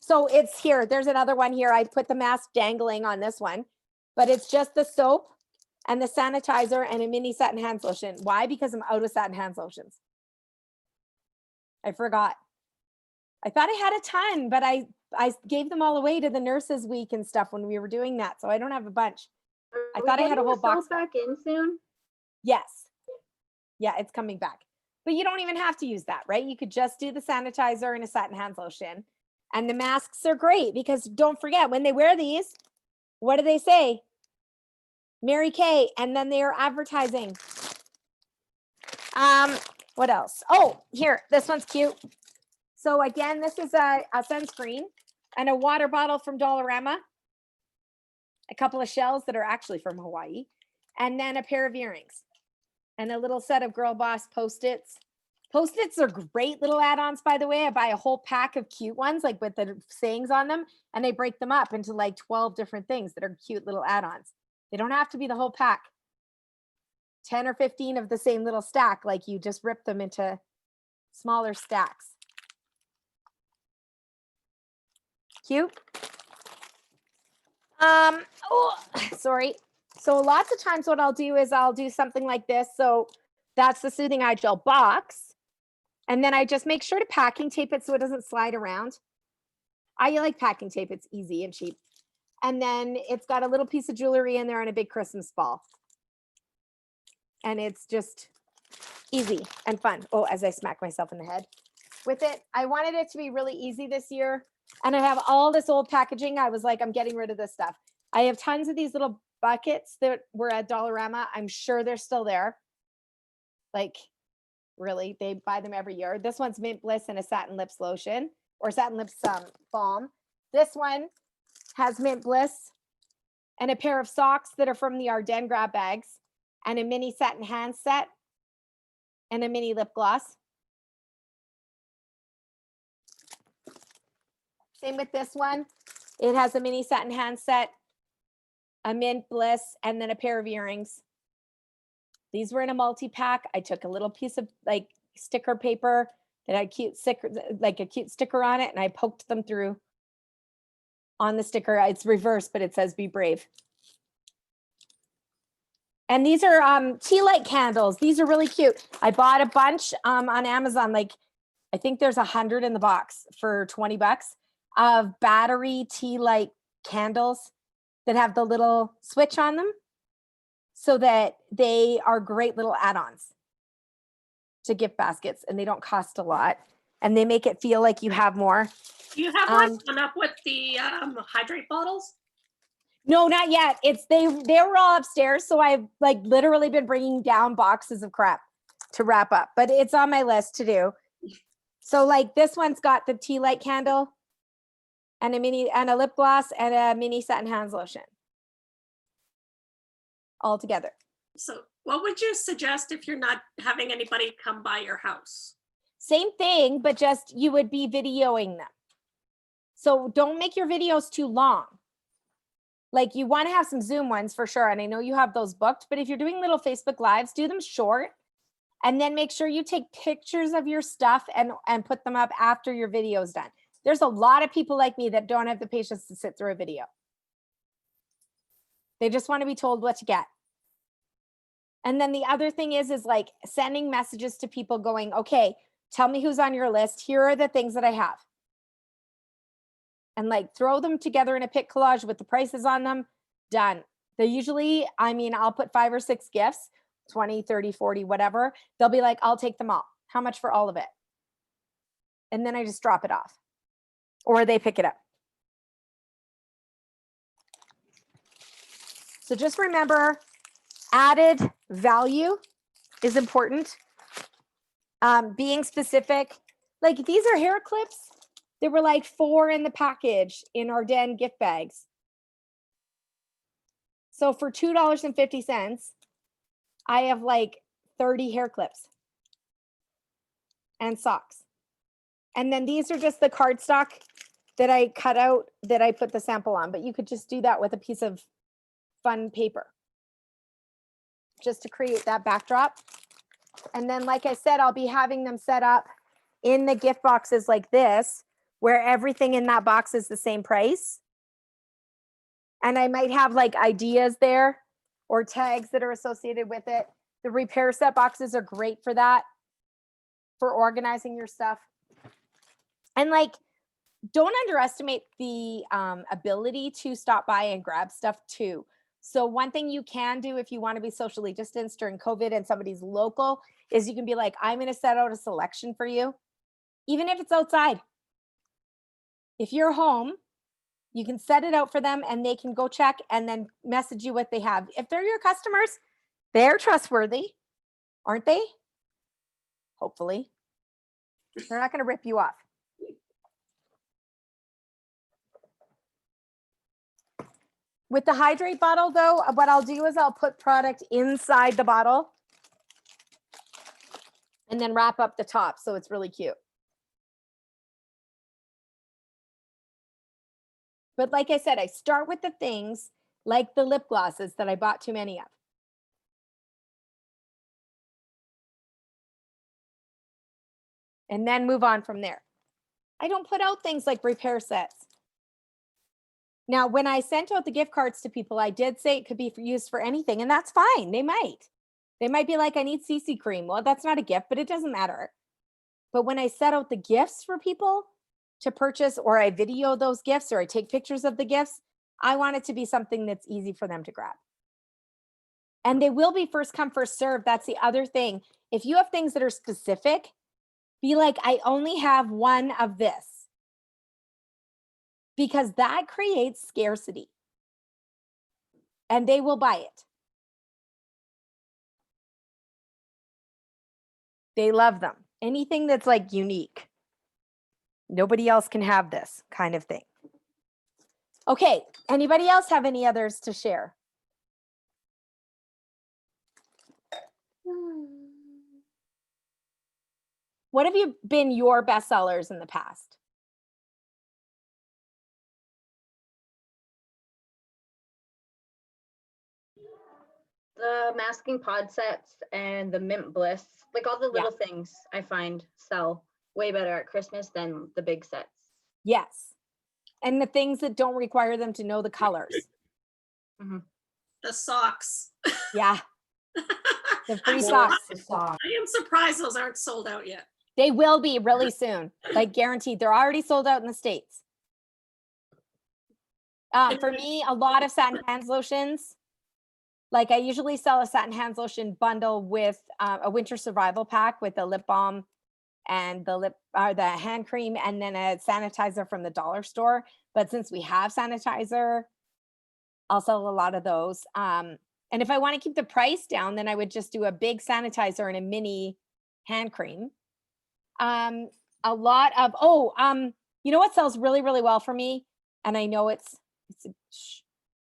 So it's here. There's another one here. I put the mask dangling on this one, but it's just the soap and the sanitizer and a mini satin hands lotion. Why? Because I'm out of satin hands lotions. I forgot. I thought I had a ton, but I gave them all away to the nurses week and stuff when we were doing that. So I don't have a bunch. I thought I had a whole box. back in soon. Yes. Yeah, it's coming back. But you don't even have to use that, right? You could just do the sanitizer and a satin hands lotion. And the masks are great because don't forget, when they wear these, what do they say? Mary Kay, and then they are advertising. What else? Oh, here, this one's cute. So again, this is a sunscreen and a water bottle from Dollarama. A couple of shells that are actually from Hawaii. and then a pair of earrings and a little set of Girl Boss Post-its. Post-its are great little add-ons, by the way. I buy a whole pack of cute ones, like with the sayings on them, and I break them up into like 12 different things that are cute little add-ons. They don't have to be the whole pack. 10 or 15 of the same little stack, like you just rip them into smaller stacks. Cute. Oh, sorry. So lots of times what I'll do is I'll do something like this. So that's the Soothing Eye Gel box. And then I just make sure to packing tape it so it doesn't slide around. I like packing tape. It's easy and cheap. And then it's got a little piece of jewelry in there and a big Christmas ball. And it's just easy and fun. Oh, as I smack myself in the head with it. I wanted it to be really easy this year. And I have all this old packaging. I was like, I'm getting rid of this stuff. I have tons of these little buckets that were at Dollarama. I'm sure they're still there. Like, really, they buy them every year. This one's Mint Bliss and a satin lips lotion or satin lips balm. This one has Mint Bliss and a pair of socks that are from the Ardennes grab bags and a mini satin hand set and a mini lip gloss. Same with this one. It has a mini satin hand set, a Mint Bliss, and then a pair of earrings. These were in a multi-pack. I took a little piece of like sticker paper that had cute sticker, like a cute sticker on it, and I poked them through on the sticker. It's reversed, but it says "Be brave." And these are tea light candles. These are really cute. I bought a bunch on Amazon. Like, I think there's 100 in the box for $20 of battery tea light candles that have the little switch on them, so that they are great little add-ons to gift baskets, and they don't cost a lot, and they make it feel like you have more. Do you have one done up with the hydrate bottles? No, not yet. They were all upstairs, so I've like literally been bringing down boxes of crap to wrap up, but it's on my list to do. So like this one's got the tea light candle and a lip gloss and a mini satin hands lotion all together. So what would you suggest if you're not having anybody come by your house? Same thing, but just you would be videoing them. So don't make your videos too long. Like, you want to have some Zoom ones for sure. And I know you have those booked, but if you're doing little Facebook Lives, do them short. And then make sure you take pictures of your stuff and put them up after your video is done. There's a lot of people like me that don't have the patience to sit through a video. They just want to be told what to get. And then the other thing is like sending messages to people going, okay, tell me who's on your list. Here are the things that I have. And like throw them together in a pic collage with the prices on them. Done. They usually, I'll put 5 or 6 gifts, 20, 30, 40, whatever. They'll be like, I'll take them all. How much for all of it? And then I just drop it off, or they pick it up. So just remember, added value is important. Being specific, like these are hair clips. There were like 4 in the package in Ardennes gift bags. So for $2.50, I have like 30 hair clips and socks. And then these are just the cardstock that I cut out that I put the sample on, but you could just do that with a piece of fun paper just to create that backdrop. And then, like I said, I'll be having them set up in the gift boxes like this, where everything in that box is the same price. And I might have like ideas there or tags that are associated with it. The repair set boxes are great for that, for organizing your stuff. And like, don't underestimate the ability to stop by and grab stuff too. So one thing you can do if you want to be socially distanced during COVID and somebody's local is you can be like, I'm going to set out a selection for you, even if it's outside. If you're home, you can set it out for them and they can go check and then message you what they have. If they're your customers, they're trustworthy, aren't they? Hopefully. They're not going to rip you off. With the hydrate bottle though, what I'll do is I'll put product inside the bottle and then wrap up the top. So it's really cute. But like I said, I start with the things like the lip glosses that I bought too many of. And then move on from there. I don't put out things like repair sets. Now, when I sent out the gift cards to people, I did say it could be used for anything, and that's fine. They might. They might be like, I need CC cream. Well, that's not a gift, but it doesn't matter. But when I set out the gifts for people to purchase, or I video those gifts, or I take pictures of the gifts, I want it to be something that's easy for them to grab. And they will be first come, first serve. That's the other thing. If you have things that are specific, be like, I only have one of this. Because that creates scarcity. And they will buy it. They love them. Anything that's like unique. Nobody else can have this kind of thing. Okay, anybody else have any others to share? What have you been your best sellers in the past? The masking pod sets and the mint bliss, like all the little things I find sell way better at Christmas than the big sets. Yes. And the things that don't require them to know the colors. The socks. Yeah. The free I'm socks. I am surprised those aren't sold out yet. They will be really soon. Like guaranteed. They're already sold out in the States. For me, a lot of satin hands lotions. Like I usually sell a satin hands lotion bundle with a winter survival pack with a lip balm and the hand cream, and then a sanitizer from the dollar store. But since we have sanitizer, I'll sell a lot of those. And if I want to keep the price down, then I would just do a big sanitizer and a mini hand cream. A lot of, you know what sells really, really well for me? And I know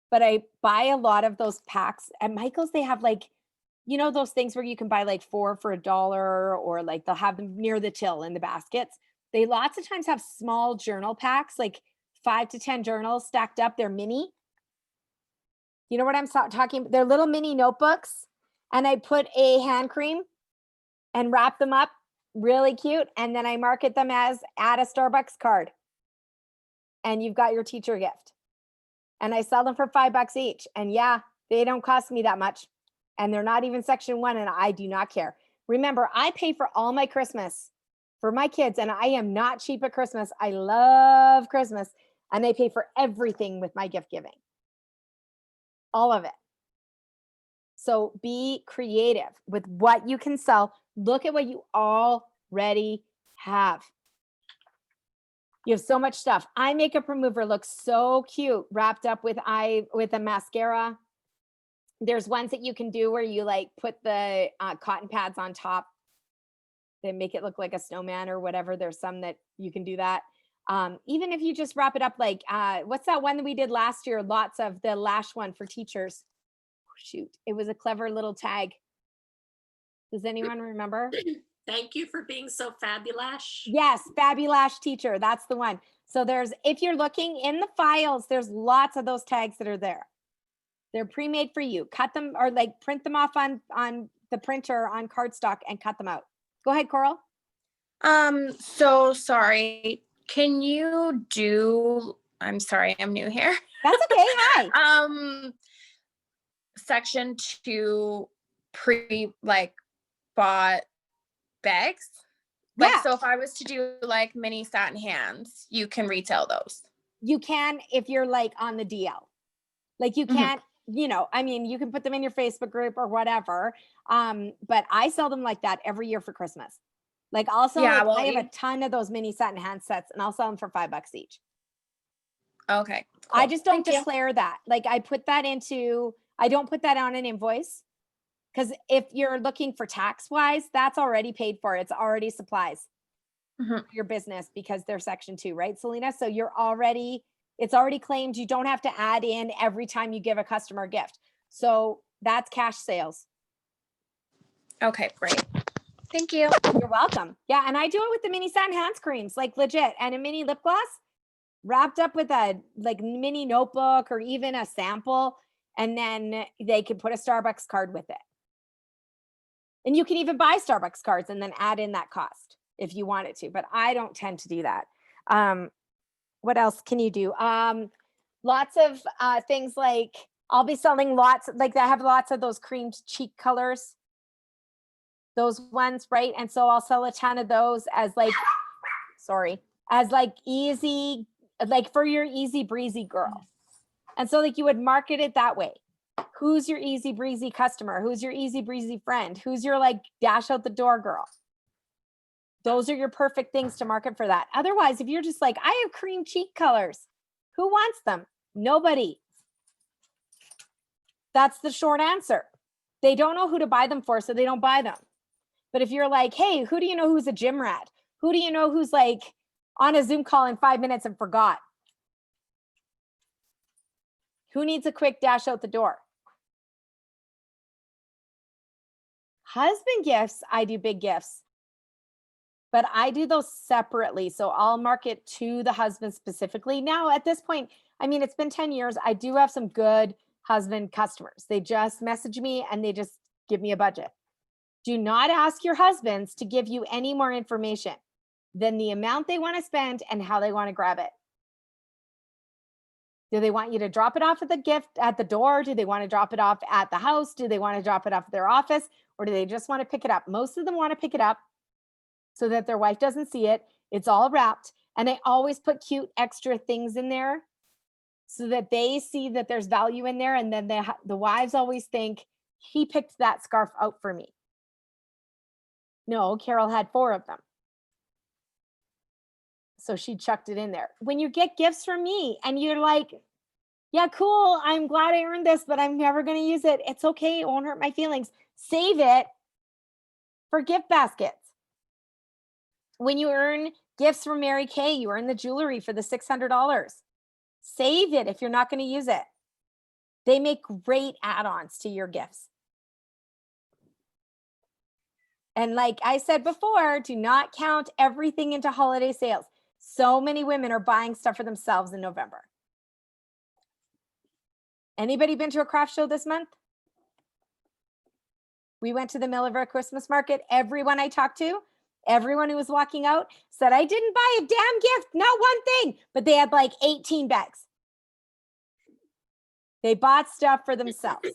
but I buy a lot of those packs at Michael's. They have like, you know, those things where you can buy like 4 for $1, or like they'll have them near the till in the baskets. They lots of times have small journal packs, like 5 to 10 journals stacked up. They're mini. You know what I'm talking about? They're little mini notebooks. And I put a hand cream and wrap them up really cute. And then I market them as add a Starbucks card. And you've got your teacher gift. And I sell them for $5 each. And yeah, they don't cost me that much. And they're not even section 1, and I do not care. Remember, I pay for all my Christmas for my kids, and I am not cheap at Christmas. I love Christmas, and I pay for everything with my gift giving. All of it. So be creative with what you can sell. Look at what you already have. You have so much stuff. Eye makeup remover looks so cute, wrapped up with a mascara. There's ones that you can do where you like put the cotton pads on top. They make it look like a snowman or whatever. There's some that you can do that. Even if you just wrap it up like, what's that one that we did last year? Lots of the lash one for teachers. Oh, shoot, it was a clever little tag. Does anyone remember? Thank you for being so fabulous. Yes, Fabulash teacher. That's the one. So if you're looking in the files, there's lots of those tags that are there. They're pre-made for you. Cut them or like print them off on the printer on cardstock and cut them out. Go ahead, Coral. So sorry. Can you I'm sorry, I'm new here. That's okay. Hi. Section 2 bought bags. Yeah. So if I was to do like mini satin hands, you can retail those. You can if you're like on the DL. Like you can't, you can put them in your Facebook group or whatever. But I sell them like that every year for Christmas. Like also, I have a ton of those mini satin hand sets, and I'll sell them for $5 each. Okay. Cool. I just don't declare that. Like I don't put that on an invoice. Because if you're looking for tax wise, that's already paid for. It's already supplies for your business because they're section 2, right, Selena? So you're already It's already claimed. You don't have to add in every time you give a customer a gift. So that's cash sales. Okay, great. Thank you. You're welcome. Yeah, and I do it with the mini satin hand creams, like legit, and a mini lip gloss wrapped up with a like mini notebook or even a sample, and then they can put a Starbucks card with it. And you can even buy Starbucks cards and then add in that cost if you wanted to, but I don't tend to do that. What else can you do? Lots of things like I'll be selling lots, like I have lots of those creamed cheek colors, those ones, right? And so I'll sell a ton of those as like, as like easy, like for your easy breezy girl. And so like you would market it that way. Who's your easy breezy customer? Who's your easy breezy friend? Who's your like dash out the door girl? Those are your perfect things to market for that. Otherwise, if you're just like, I have cream cheek colors, who wants them? Nobody. That's the short answer. They don't know who to buy them for, so they don't buy them. But if you're like, hey, who do you know who's a gym rat? Who do you know who's like on a Zoom call in 5 minutes and forgot? Who needs a quick dash out the door? Husband gifts, I do big gifts, but I do those separately. So I'll market to the husband specifically. Now at this point, I mean, it's been 10 years. I do have some good husband customers. They just message me and they just give me a budget. Do not ask your husbands to give you any more information than the amount they want to spend and how they want to grab it. Do they want you to drop it off at the gift at the door? Do they want to drop it off at the house? Do they want to drop it off at their office? Or do they just want to pick it up? Most of them want to pick it up so that their wife doesn't see it. It's all wrapped. And I always put cute extra things in there so that they see that there's value in there. And then the wives always think, he picked that scarf out for me. No, Carol had 4 of them. So she chucked it in there. When you get gifts from me and you're like, yeah, cool, I'm glad I earned this, but I'm never going to use it. It's okay. It won't hurt my feelings. Save it for gift baskets. When you earn gifts from Mary Kay, you earn the jewelry for the $600. Save it if you're not going to use it. They make great add-ons to your gifts. And like I said before, do not count everything into holiday sales. So many women are buying stuff for themselves in November. Anybody been to a craft show this month? We went to the Millersville Christmas market. Everyone I talked to, everyone who was walking out said, I didn't buy a damn gift, not one thing, but they had like 18 bags. They bought stuff for themselves.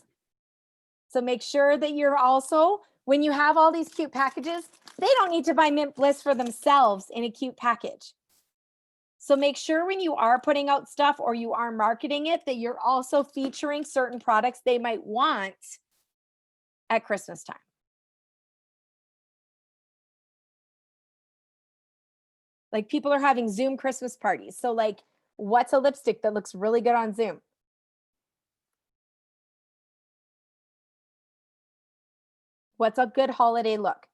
So make sure that you're also, when you have all these cute packages, they don't need to buy Mint Bliss for themselves in a cute package. So make sure when you are putting out stuff or you are marketing it, that you're also featuring certain products they might want at Christmas time. Like people are having Zoom Christmas parties. So like, what's a lipstick that looks really good on Zoom? What's a good holiday look?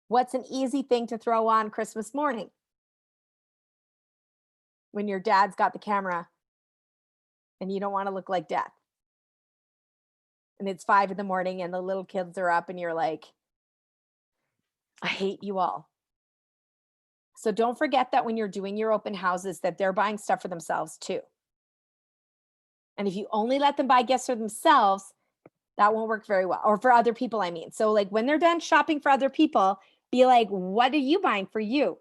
What's an easy thing to throw on Christmas morning when your dad's got the camera and you don't want to look like death? And it's 5 a.m. and the little kids are up and you're like, I hate you all. So don't forget that when you're doing your open houses that they're buying stuff for themselves too. And if you only let them buy gifts for themselves, that won't work very well. Or for other people, I mean. So like when they're done shopping for other people, be like, what are you buying for you?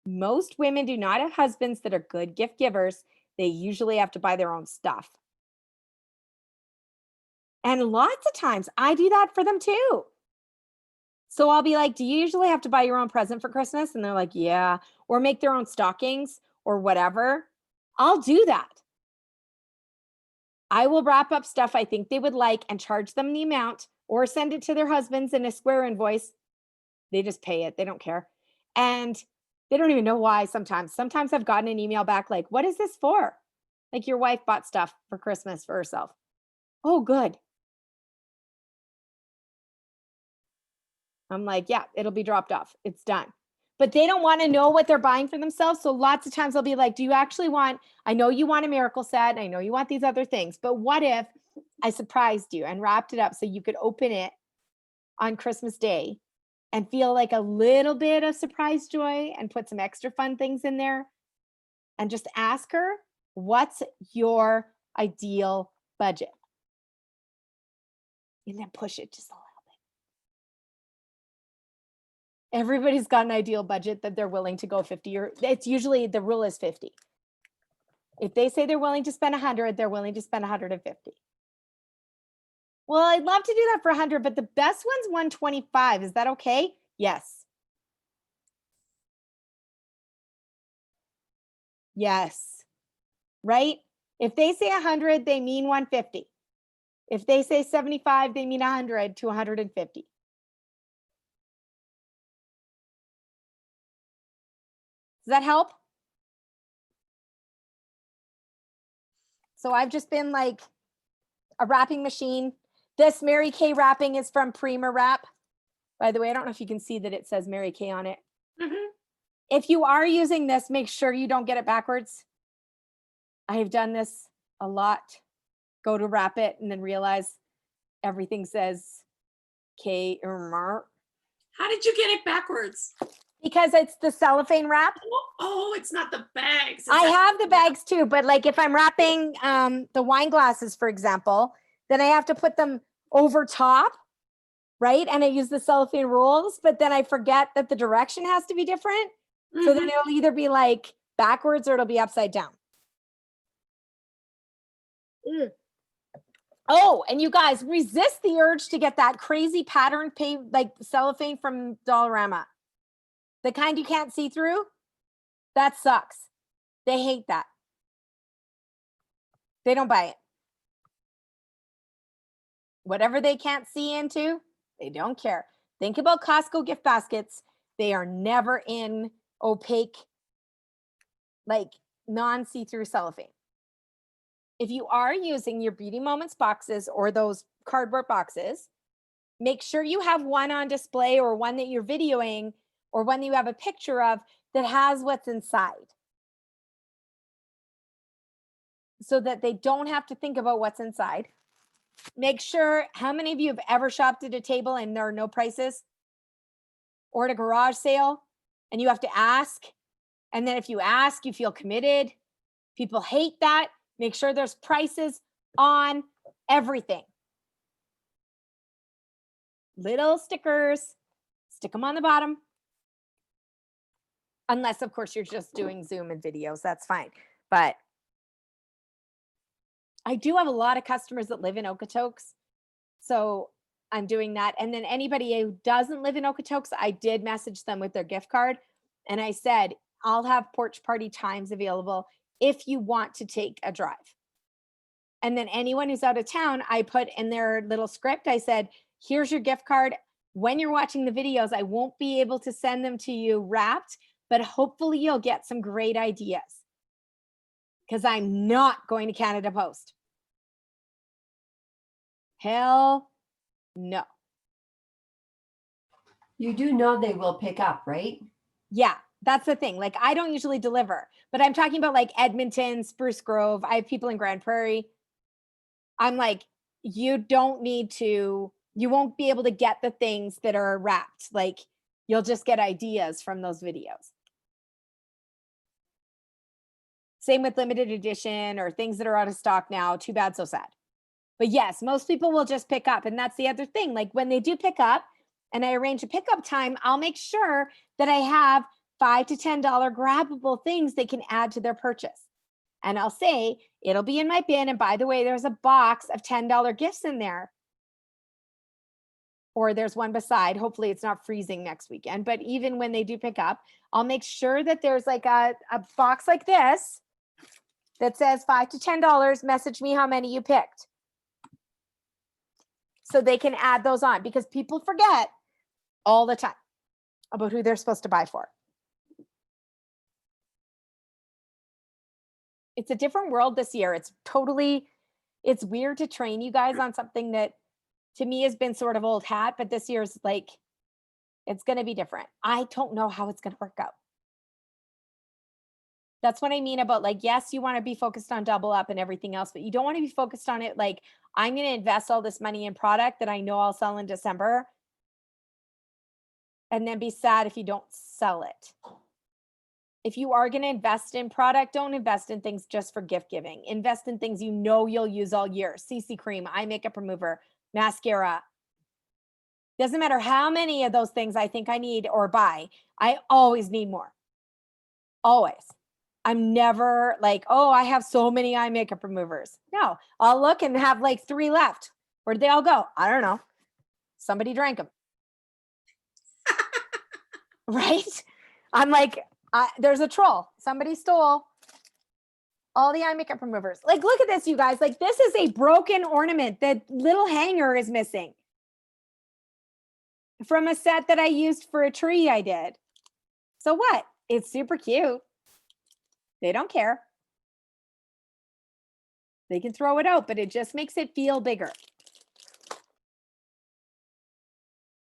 Most women do not have husbands that are good gift givers. They usually have to buy their own stuff. And lots of times I do that for them too. So I'll be like, do you usually have to buy your own present for Christmas? And they're like, yeah. Or make their own stockings or whatever. I'll do that. I will wrap up stuff I think they would like and charge them the amount or send it to their husbands in a Square invoice. They just pay it. They don't care. And they don't even know why sometimes. Sometimes I've gotten an email back like, what is this for? Like your wife bought stuff for Christmas for herself. Oh, good. I'm like, yeah, it'll be dropped off. It's done. but they don't want to know what they're buying for themselves. So lots of times they'll be like, do you actually want, I know you want a miracle set, and I know you want these other things, but what if I surprised you and wrapped it up so you could open it on Christmas Day and feel like a little bit of surprise joy and put some extra fun things in there? And just ask her, what's your ideal budget? And then push it just a little bit. Everybody's got an ideal budget that they're willing to go 50, or it's usually the rule is 50. If they say they're willing to spend 100, they're willing to spend 150. Well, I'd love to do that for 100, but the best one's 125. Is that okay? Yes. Yes. Right? If they say 100, they mean 150. If they say 75, they mean 100 to 150. Does that help? So I've just been like a wrapping machine. This Mary Kay wrapping is from Prima Wrap. By the way, I don't know if you can see that it says Mary Kay on it. Mhm. If you are using this, make sure you don't get it backwards. I have done this a lot. Go to wrap it and then realize everything says K or How did you get it backwards? because it's the cellophane wrap. Oh, it's not the bags. It's I that- have the bags too, but like if I'm wrapping the wine glasses, for example, then I have to put them over top, right? And I use the cellophane rolls, but then I forget that the direction has to be different. So then Mhm. it'll either be like backwards or it'll be upside down. Oh, and you guys resist the urge to get that crazy pattern like cellophane from Dollarama. The kind you can't see through. That sucks. They hate that. They don't buy it. Whatever they can't see into, they don't care. Think about Costco gift baskets. They are never in opaque, like non-see-through cellophane. If you are using your Beauty Moments boxes or those cardboard boxes, make sure you have one on display or one that you're videoing or one that you have a picture of that has what's inside, so that they don't have to think about what's inside. Make sure, how many of you have ever shopped at a table and there are no prices? Or at a garage sale and you have to ask? And then if you ask, you feel committed. People hate that. Make sure there's prices on everything. Little stickers, stick them on the bottom. Unless, of course, you're just doing Zoom and videos, that's fine. But I do have a lot of customers that live in Okotoks. So I'm doing that. And then anybody who doesn't live in Okotoks, I did message them with their gift card. And I said, I'll have porch party times available if you want to take a drive. And then anyone who's out of town, I put in their little script, I said, here's your gift card. When you're watching the videos, I won't be able to send them to you wrapped, but hopefully you'll get some great ideas. Because I'm not going to Canada Post. Hell no. You do know they will pick up, right? Yeah, that's the thing. Like, I don't usually deliver, but I'm talking about like Edmonton, Spruce Grove. I have people in Grand Prairie. I'm like, you don't need to, you won't be able to get the things that are wrapped. Like, you'll just get ideas from those videos. Same with limited edition or things that are out of stock now. Too bad, so sad. But yes, most people will just pick up. And that's the other thing. Like, when they do pick up and I arrange a pickup time, I'll make sure that I have $5 to $10 grabbable things they can add to their purchase. And I'll say, it'll be in my bin. And by the way, there's a box of $10 gifts in there. Or there's one beside. Hopefully it's not freezing next weekend. But even when they do pick up, I'll make sure that there's like a box like this that says $5 to $10. Message me how many you picked. So they can add those on, because people forget all the time about who they're supposed to buy for. It's a different world this year. It's weird to train you guys on something that to me has been sort of old hat, but this year's like It's going to be different. I don't know how it's going to work out. That's what I mean about like, yes, you want to be focused on double up and everything else, but you don't want to be focused on it like, I'm going to invest all this money in product that I know I'll sell in December and then be sad if you don't sell it. If you are going to invest in product, don't invest in things just for gift giving. Invest in things you know you'll use all year. CC cream, eye makeup remover, mascara. Doesn't matter how many of those things I think I need or buy. I always need more. Always. I'm never like, oh, I have so many eye makeup removers. No, I'll look and have like 3 left. Where'd they all go? I don't know. Somebody drank them. Right? I'm like, there's a troll. Somebody stole all the eye makeup removers. Like, look at this, you guys. Like, this is a broken ornament. The little hanger is missing from a set that I used for a tree I did. So what? It's super cute. They don't care. They can throw it out, but it just makes it feel bigger.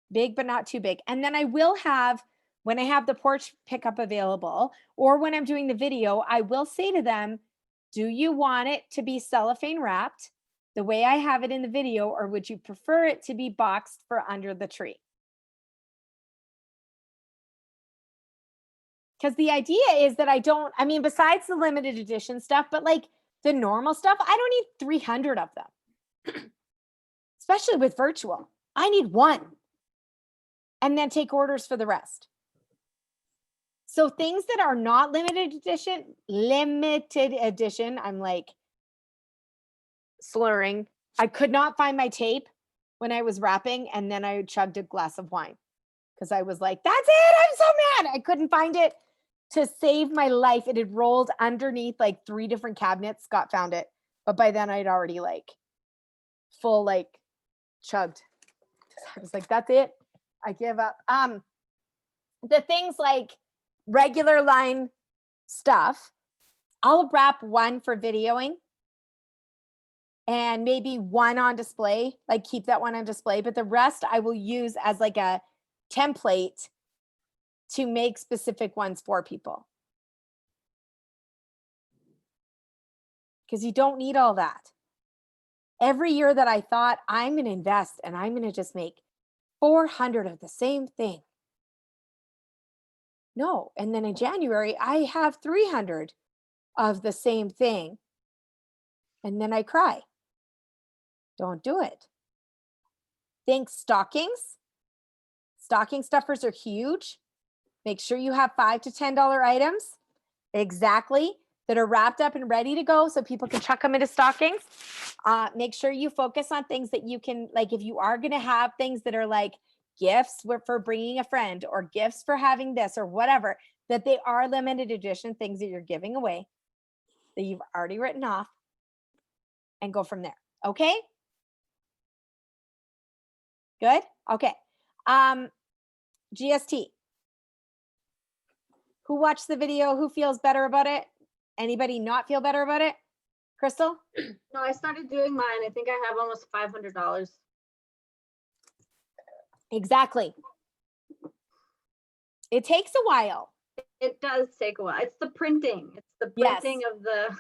Big, but not too big. And then I will have, when I have the porch pickup available, or when I'm doing the video, I will say to them, do you want it to be cellophane wrapped the way I have it in the video, or would you prefer it to be boxed for under the tree? Because the idea is that I mean, besides the limited edition stuff, but like the normal stuff, I don't need 300 of them, especially with virtual. I need 1 and then take orders for the rest. So things that are not limited edition, I'm like slurring. I could not find my tape when I was wrapping, and then I chugged a glass of wine because I was like, that's it. I'm so mad. I couldn't find it. To save my life, it had rolled underneath like 3 different cabinets. Scott found it, but by then I'd already like full like chugged. I was like, that's it. I give up. The things like regular line stuff, I'll wrap 1 for videoing and maybe 1 on display, like keep that 1 on display, but the rest I will use as like a template to make specific ones for people. Because you don't need all that. Every year that I thought I'm going to invest and I'm going to just make 400 of the same thing. No. And then in January, I have 300 of the same thing. And then I cry. Don't do it. Think stockings. Stocking stuffers are huge. Make sure you have $5 to $10 items, exactly, that are wrapped up and ready to go so people can chuck them into stockings. Make sure you focus on things that you can, like if you are going to have things that are like gifts for bringing a friend or gifts for having this or whatever, that they are limited edition things that you're giving away that you've already written off, and go from there. Okay? Good? Okay. GST. Who watched the video? Who feels better about it? Anybody not feel better about it? Crystal? No, I started doing mine. I think I have almost $500. Exactly. It takes a while. It does take a while. It's the printing. It's the Yes. printing of the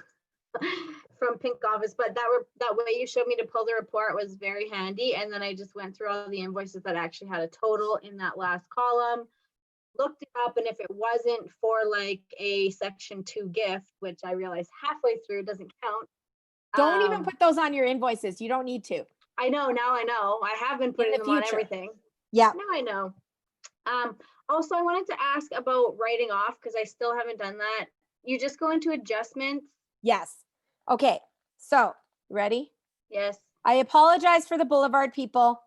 from Pink Office. But that way you showed me to pull the report was very handy. And then I just went through all the invoices that actually had a total in that last column. Looked it up, and if it wasn't for like a section 2 gift, which I realized halfway through doesn't count. Don't even put those on your invoices. You don't need to. I know, now I know. I have been putting the them on future. everything. Yeah. Now I know. Also, I wanted to ask about writing off because I still haven't done that. You just go into adjustments. Yes. Okay. So, ready? Yes. I apologize for the Boulevard people.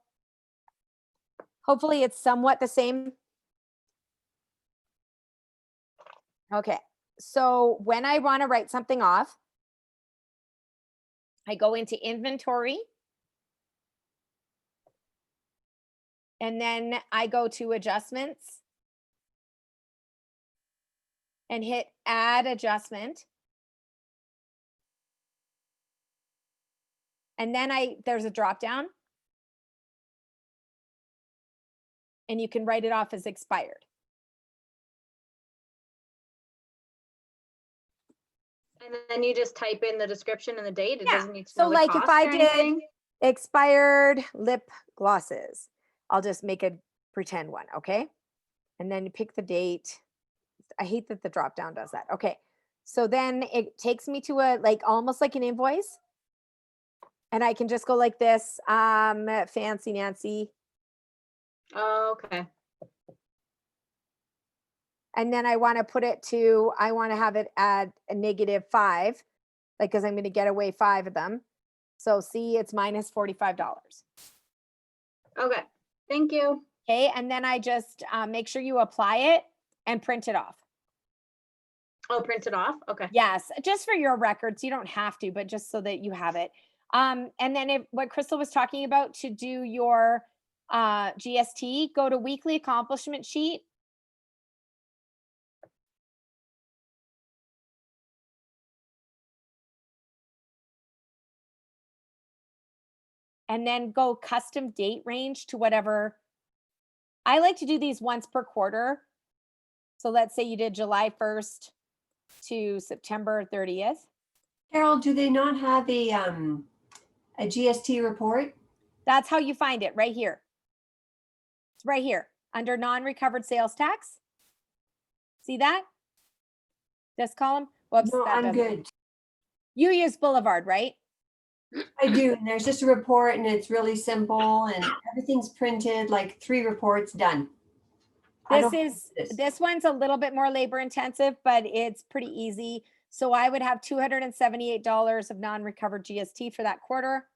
Hopefully it's somewhat the same. Okay. So when I want to write something off, I go into inventory. And then I go to adjustments and hit add adjustment. And then there's a drop down. and you can write it off as expired. And then you just type in the description and the date. It Yeah. doesn't need to So know the like if cost I or did anything? expired lip glosses, I'll just make a pretend one, okay? And then you pick the date. I hate that the drop down does that. Okay. So then it takes me to a, like, almost like an invoice. And I can just go like this, Fancy Nancy. Oh, okay. And then I want to put it to, I want to have it at a -5, like, because I'm going to get away 5 of them. So see, it's minus $45. Okay. Thank you. Okay. And then I just make sure you apply it and print it off. Oh, print it off? Okay. Yes, just for your records. You don't have to, but just so that you have it. And then if what Crystal was talking about to do your GST, go to weekly accomplishment sheet. And then go custom date range to whatever. I like to do these once per quarter. So let's say you did July 1st to September 30th. Carol, do they not have a GST report? That's how you find it, right here. It's right here under non-recovered sales tax. See that? This column? Whoops. No, that I'm doesn't- good. You use Boulevard, right? I do. And there's just a report and it's really simple and everything's printed, like 3 reports done. I This don't is, this. this one's a little bit more labor intensive, but it's pretty easy. So I would have $278 of non-recovered GST for that quarter.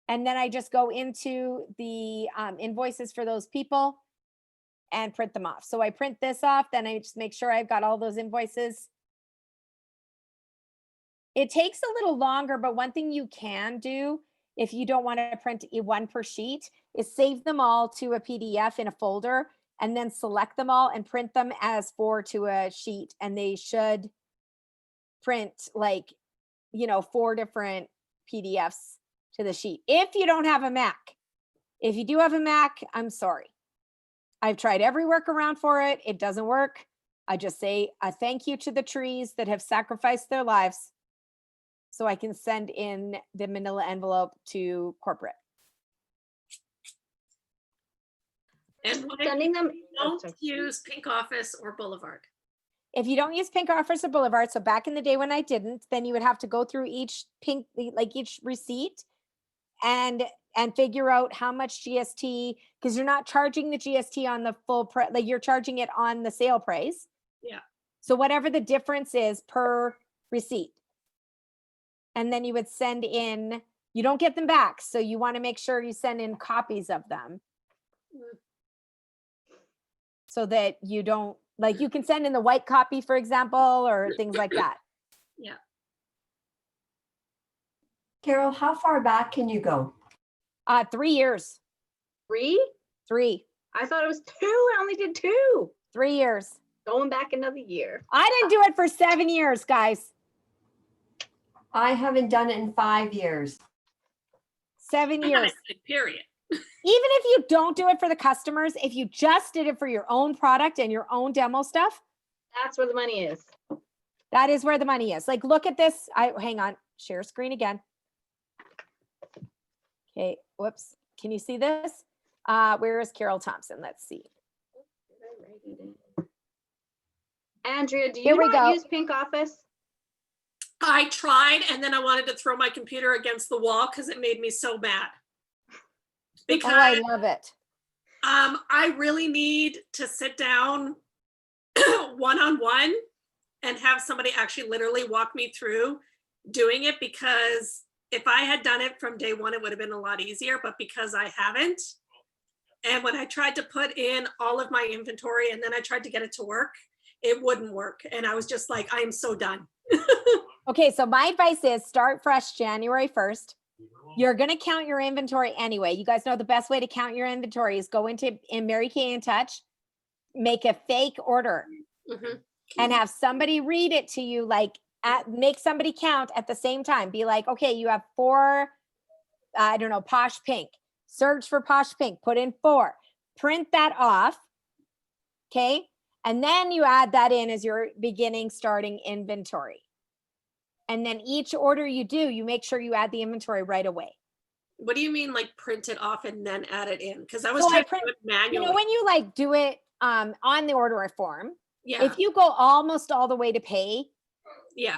And then I just go into the invoices for those people and print them off. So I print this off, then I just make sure I've got all those invoices. It takes a little longer, but one thing you can do if you don't want to print one per sheet is save them all to a PDF in a folder and then select them all and print them as 4 to a sheet. And they should print like, 4 different PDFs to the sheet. If you don't have a Mac. If you do have a Mac, I'm sorry. I've tried every workaround for it. It doesn't work. I just say a thank you to the trees that have sacrificed their lives so I can send in the manila envelope to corporate. And what if Sending them. you oh, don't sorry. use Pink Office or Boulevard? If you don't use Pink Office or Boulevard, so back in the day when I didn't, then you would have to go through each each receipt and figure out how much GST, because you're not charging the GST on the full price, like you're charging it on the sale price. Yeah. So whatever the difference is per receipt. And then you would send in, you don't get them back. So you want to make sure you send in copies of them. So that you don't, like you can send in the white copy, for example, or things like that. Yeah. Carol, how far back can you go? 3 years, 3? 3 I thought it was 2. I only did 2. 3 years. Going back another year. I didn't do it for 7 years, guys. I haven't done it in 5 years. 7 years. Period. Even if you don't do it for the customers, if you just did it for your own product and your own demo stuff, That's where the money is. that is where the money is. Like, look at this. Hang on, share screen again. Okay, whoops. Can you see this? Where is Carol Thompson? Let's see. Andrea, do Here you we not go. use Pink Office? I tried, and then I wanted to throw my computer against the wall because it made me so mad. Because Oh, I love it. I really need to sit down one-on-one and have somebody actually literally walk me through doing it, because if I had done it from day one, it would have been a lot easier, but because I haven't. And when I tried to put in all of my inventory and then I tried to get it to work, it wouldn't work. And I was just like, I am so done. Okay, so my advice is start fresh January 1st. You're going to count your inventory anyway. You guys know the best way to count your inventory is go into Mary Kay in Touch, make a fake order Mhm. and have somebody read it to you, like make somebody count at the same time. Be like, okay, you have 4, I don't know, Posh Pink. Search for Posh Pink, put in 4. print that off. Okay. And then you add that in as your beginning starting inventory. And then each order you do, you make sure you add the inventory right away. What do you mean, like print it off and then add it in? Because I was So trying to do it you manually. know, when you like do it on the order form, Yeah, if you go almost all the way to pay, yeah,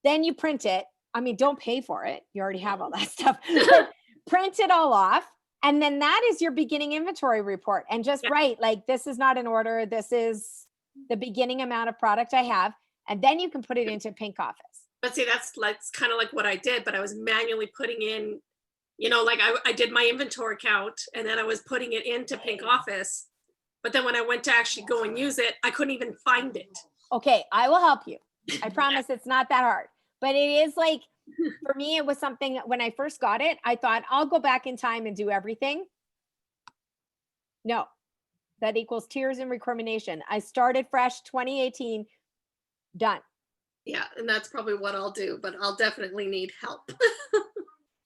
then you print it. I mean, don't pay for it. You already have all that stuff. But print it all off. And then that is your beginning inventory report. And just Yeah. write, like, this is not an order. This is the beginning amount of product I have. And then you can put it into Pink Office. but see, that's kind of like what I did, but I was manually putting in, you know, like I did my inventory count and then I was putting it into Pink Office. But then when I went to actually go and use it, I couldn't even find it. Okay, I will help you. I promise it's not that hard. But it is like, for me, it was something when I first got it, I thought I'll go back in time and do everything. No, that equals tears and recrimination. I started fresh 2018, done. Yeah, and that's probably what I'll do, but I'll definitely need help.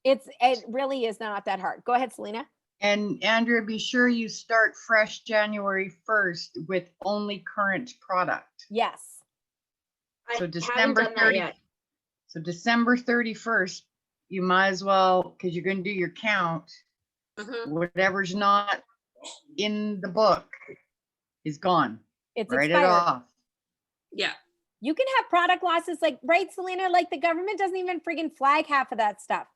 It really is not that hard. Go ahead, Selena. And Andrea, be sure you start fresh January 1st with only current product. Yes. I So haven't December done that 30 yet. So December 31st, you might as well, because you're going to do your count, Mhm. whatever's not in the book is gone. It's Write it expired. off. Yeah, You can have product losses, like, right, Selena? Like, the government doesn't even friggin' flag half of that stuff.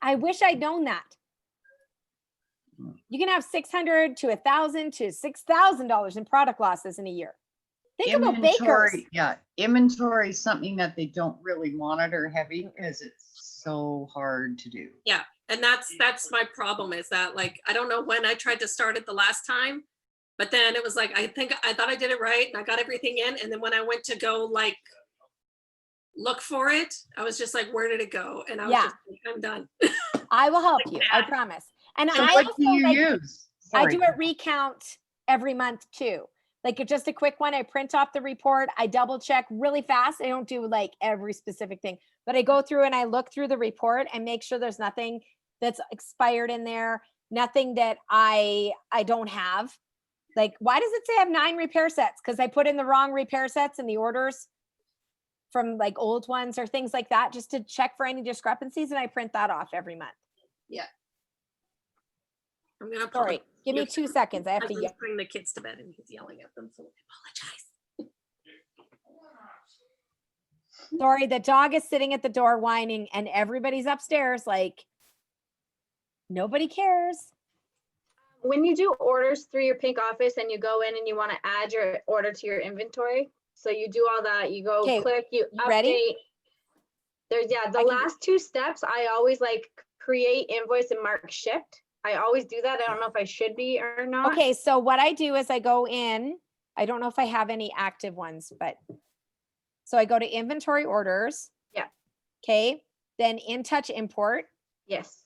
I wish I'd known that. You can have $600 to $1,000 to $6,000 in product losses in a year. Think about bakers. Inventory, yeah, inventory is something that they don't really monitor heavy because it's so hard to do. yeah. And that's my problem is that, like, I don't know when I tried to start it the last time, but then it was like, I thought I did it right and I got everything in. And then when I went to go like look for it, I was just like, where did it go? And I was Yeah. just like, I'm done. I will help you. I that. promise. And So I what also do you like, use? I do Sorry. a recount every month too. Like, it's just a quick one. I print off the report. I double check really fast. I don't do like every specific thing, but I go through and I look through the report and make sure there's nothing that's expired in there, nothing that I don't have. Like, why does it say I have 9 repair sets? Because I put in the wrong repair sets in the orders from like old ones or things like that, just to check for any discrepancies. And I print that off every month. I'm gonna Sorry, give me 2 seconds. I have to husband's yell. putting the kids to bed and he's yelling at them, so I apologize. Sorry, the dog is sitting at the door whining and everybody's upstairs like, nobody cares. When you do orders through your Pink Office and you go in and you want to add your order to your inventory, so you do all that, you go Okay, click, you you ready? update. There's, yeah, the I can do- last 2 steps, I always like create invoice and mark shipped. I always do that. I don't know if I should be or not. Okay, so what I do is I go in, I don't know if I have any active ones, but so I go to inventory orders. Yeah. Okay, then in touch import. Yes.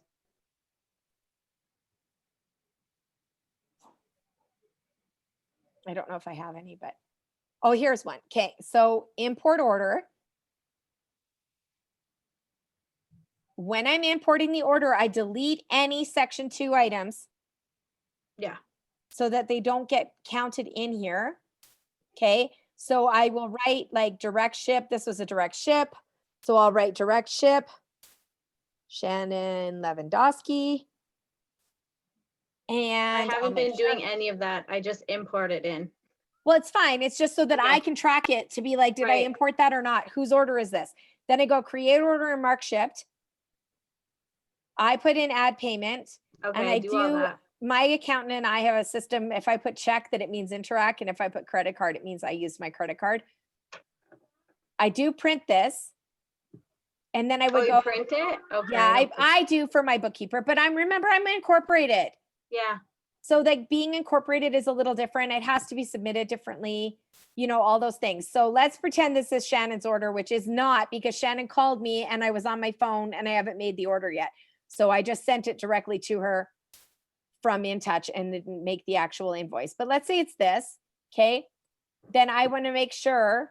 I don't know if I have any, but oh, here's one. Okay, so import order. When I'm importing the order, I delete any section 2 items Yeah. so that they don't get counted in here. Okay, so I will write like direct ship. This was a direct ship. So I'll write direct ship, Shannon Lewandowski. And I I'll haven't make been sure- doing any of that. I just import it in. Well, it's fine. It's just so that I Okay. can track it to be like, did I Right. import that or not? Whose order is this? Then I go create order and mark shipped. I put in add payment. Okay, I do all do- that. My accountant and I have a system. If I put check, that it means Interac. And if I put credit card, it means I used my credit card. I do print this. And then I Oh, would you go, print it? Okay. yeah, don't print- I do for my bookkeeper, but I'm incorporated. Yeah. So like being incorporated is a little different. It has to be submitted differently, you know, all those things. So let's pretend this is Shannon's order, which is not, because Shannon called me and I was on my phone and I haven't made the order yet. So I just sent it directly to her from InTouch and didn't make the actual invoice. But let's say it's this, okay? Then I want to make sure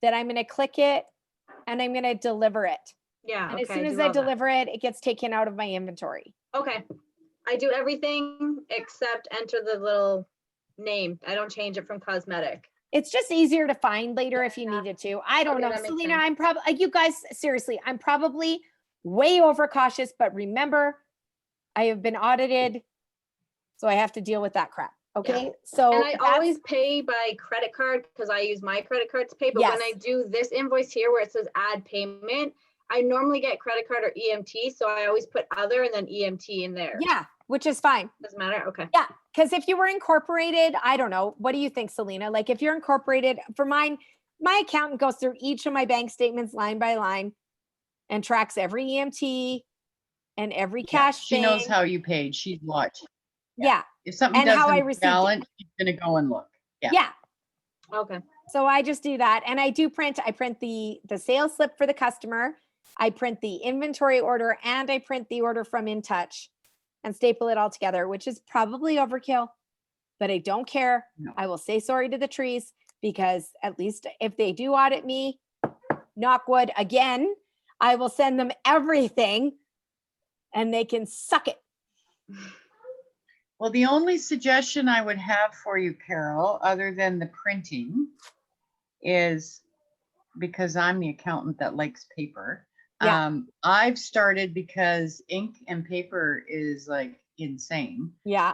that I'm going to click it and I'm going to deliver it. Yeah. And as okay, soon as do I all that. deliver it, it gets taken out of my inventory. Okay. I do everything except enter the little name. I don't change it from cosmetic. It's just easier to find later if you Yeah. needed to. I don't Okay, know. that makes Selena, sense. I'm probably, you guys, seriously, I'm probably way overcautious, but remember, I have been audited, so I have to deal with that crap. Okay. So And I that's- always pay by credit card because I use my credit card to pay. But when I Yes. do this invoice here where it says add payment, I normally get credit card or EMT. So I always put other and then EMT in there. yeah, which is fine. Doesn't matter. Okay. Yeah, because if you were incorporated, I don't know. What do you think, Selena? Like if you're incorporated, for mine, my accountant goes through each of my bank statements line by line and tracks every EMT and every Yeah, cash she knows thing. how you paid. She's watched. Yeah. If something And how I doesn't received it. balance, she's gonna go and look. Yeah. Yeah. Okay. So I just do that. And I print the sales slip for the customer. I print the inventory order and I print the order from In Touch and staple it all together, which is probably overkill, but I don't care. No. I will say sorry to the trees because at least if they do audit me, knock wood again, I will send them everything and they can suck it. Well, the only suggestion I would have for you, Carol, other than the printing, is because I'm the accountant that likes paper. Yeah. I've started because ink and paper is like insane. Yeah.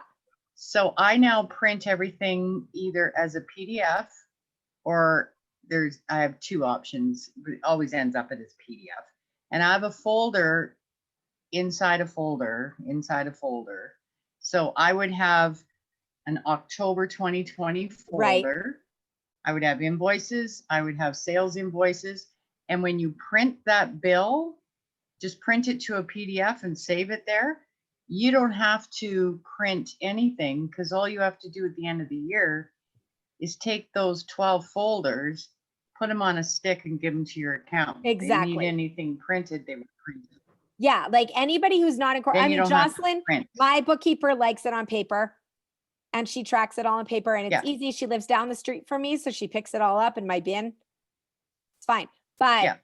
So I now print everything either as a PDF or I have two options, but it always ends up as PDF. And I have a folder inside a folder, inside a folder. So I would have an October 2020 Right. folder. I would have invoices. I would have sales invoices. And when you print that bill, just print it to a PDF and save it there. You don't have to print anything because all you have to do at the end of the year is take those 12 folders, put them on a stick and give them to your accountant. If Exactly. they need anything printed, they would print it. Yeah. Like anybody who's not incorporated. I Then you mean, don't have to Jocelyn, print. my bookkeeper likes it on paper and she tracks it all on paper and it's Yeah. easy. She lives down the street from me. So she picks it all up in my bin. It's fine. But Yeah.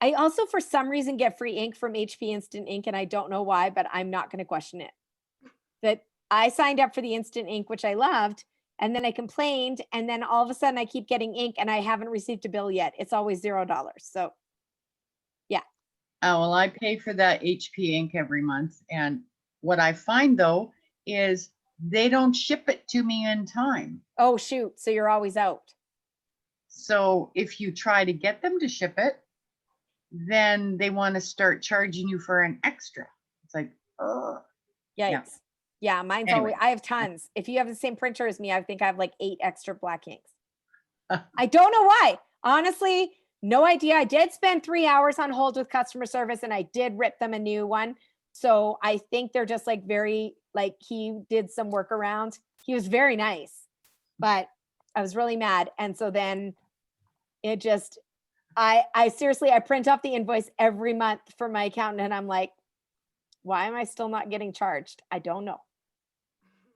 I also, for some reason, get free ink from HP Instant Ink. And I don't know why, but I'm not going to question it. That I signed up for the Instant Ink, which I loved. And then I complained. And then all of a sudden I keep getting ink and I haven't received a bill yet. It's always $0. So Oh, well, I pay for that HP ink every month. And what I find though, is they don't ship it to me in time. oh, shoot. So you're always out. So if you try to get them to ship it, then they want to start charging you for an extra. It's like, oh, Yikes. Yeah. Yeah, mine's Anyway. always, I have tons. If you have the same printer as me, I think I have like 8 extra black inks. I don't know why. Honestly, no idea. I did spend 3 hours on hold with customer service and I did rip them a new one. So I think they're just like very, like he did some workaround. He was very nice, but I was really mad. And so then it just, I seriously, I print off the invoice every month for my accountant and I'm like, why am I still not getting charged? I don't know,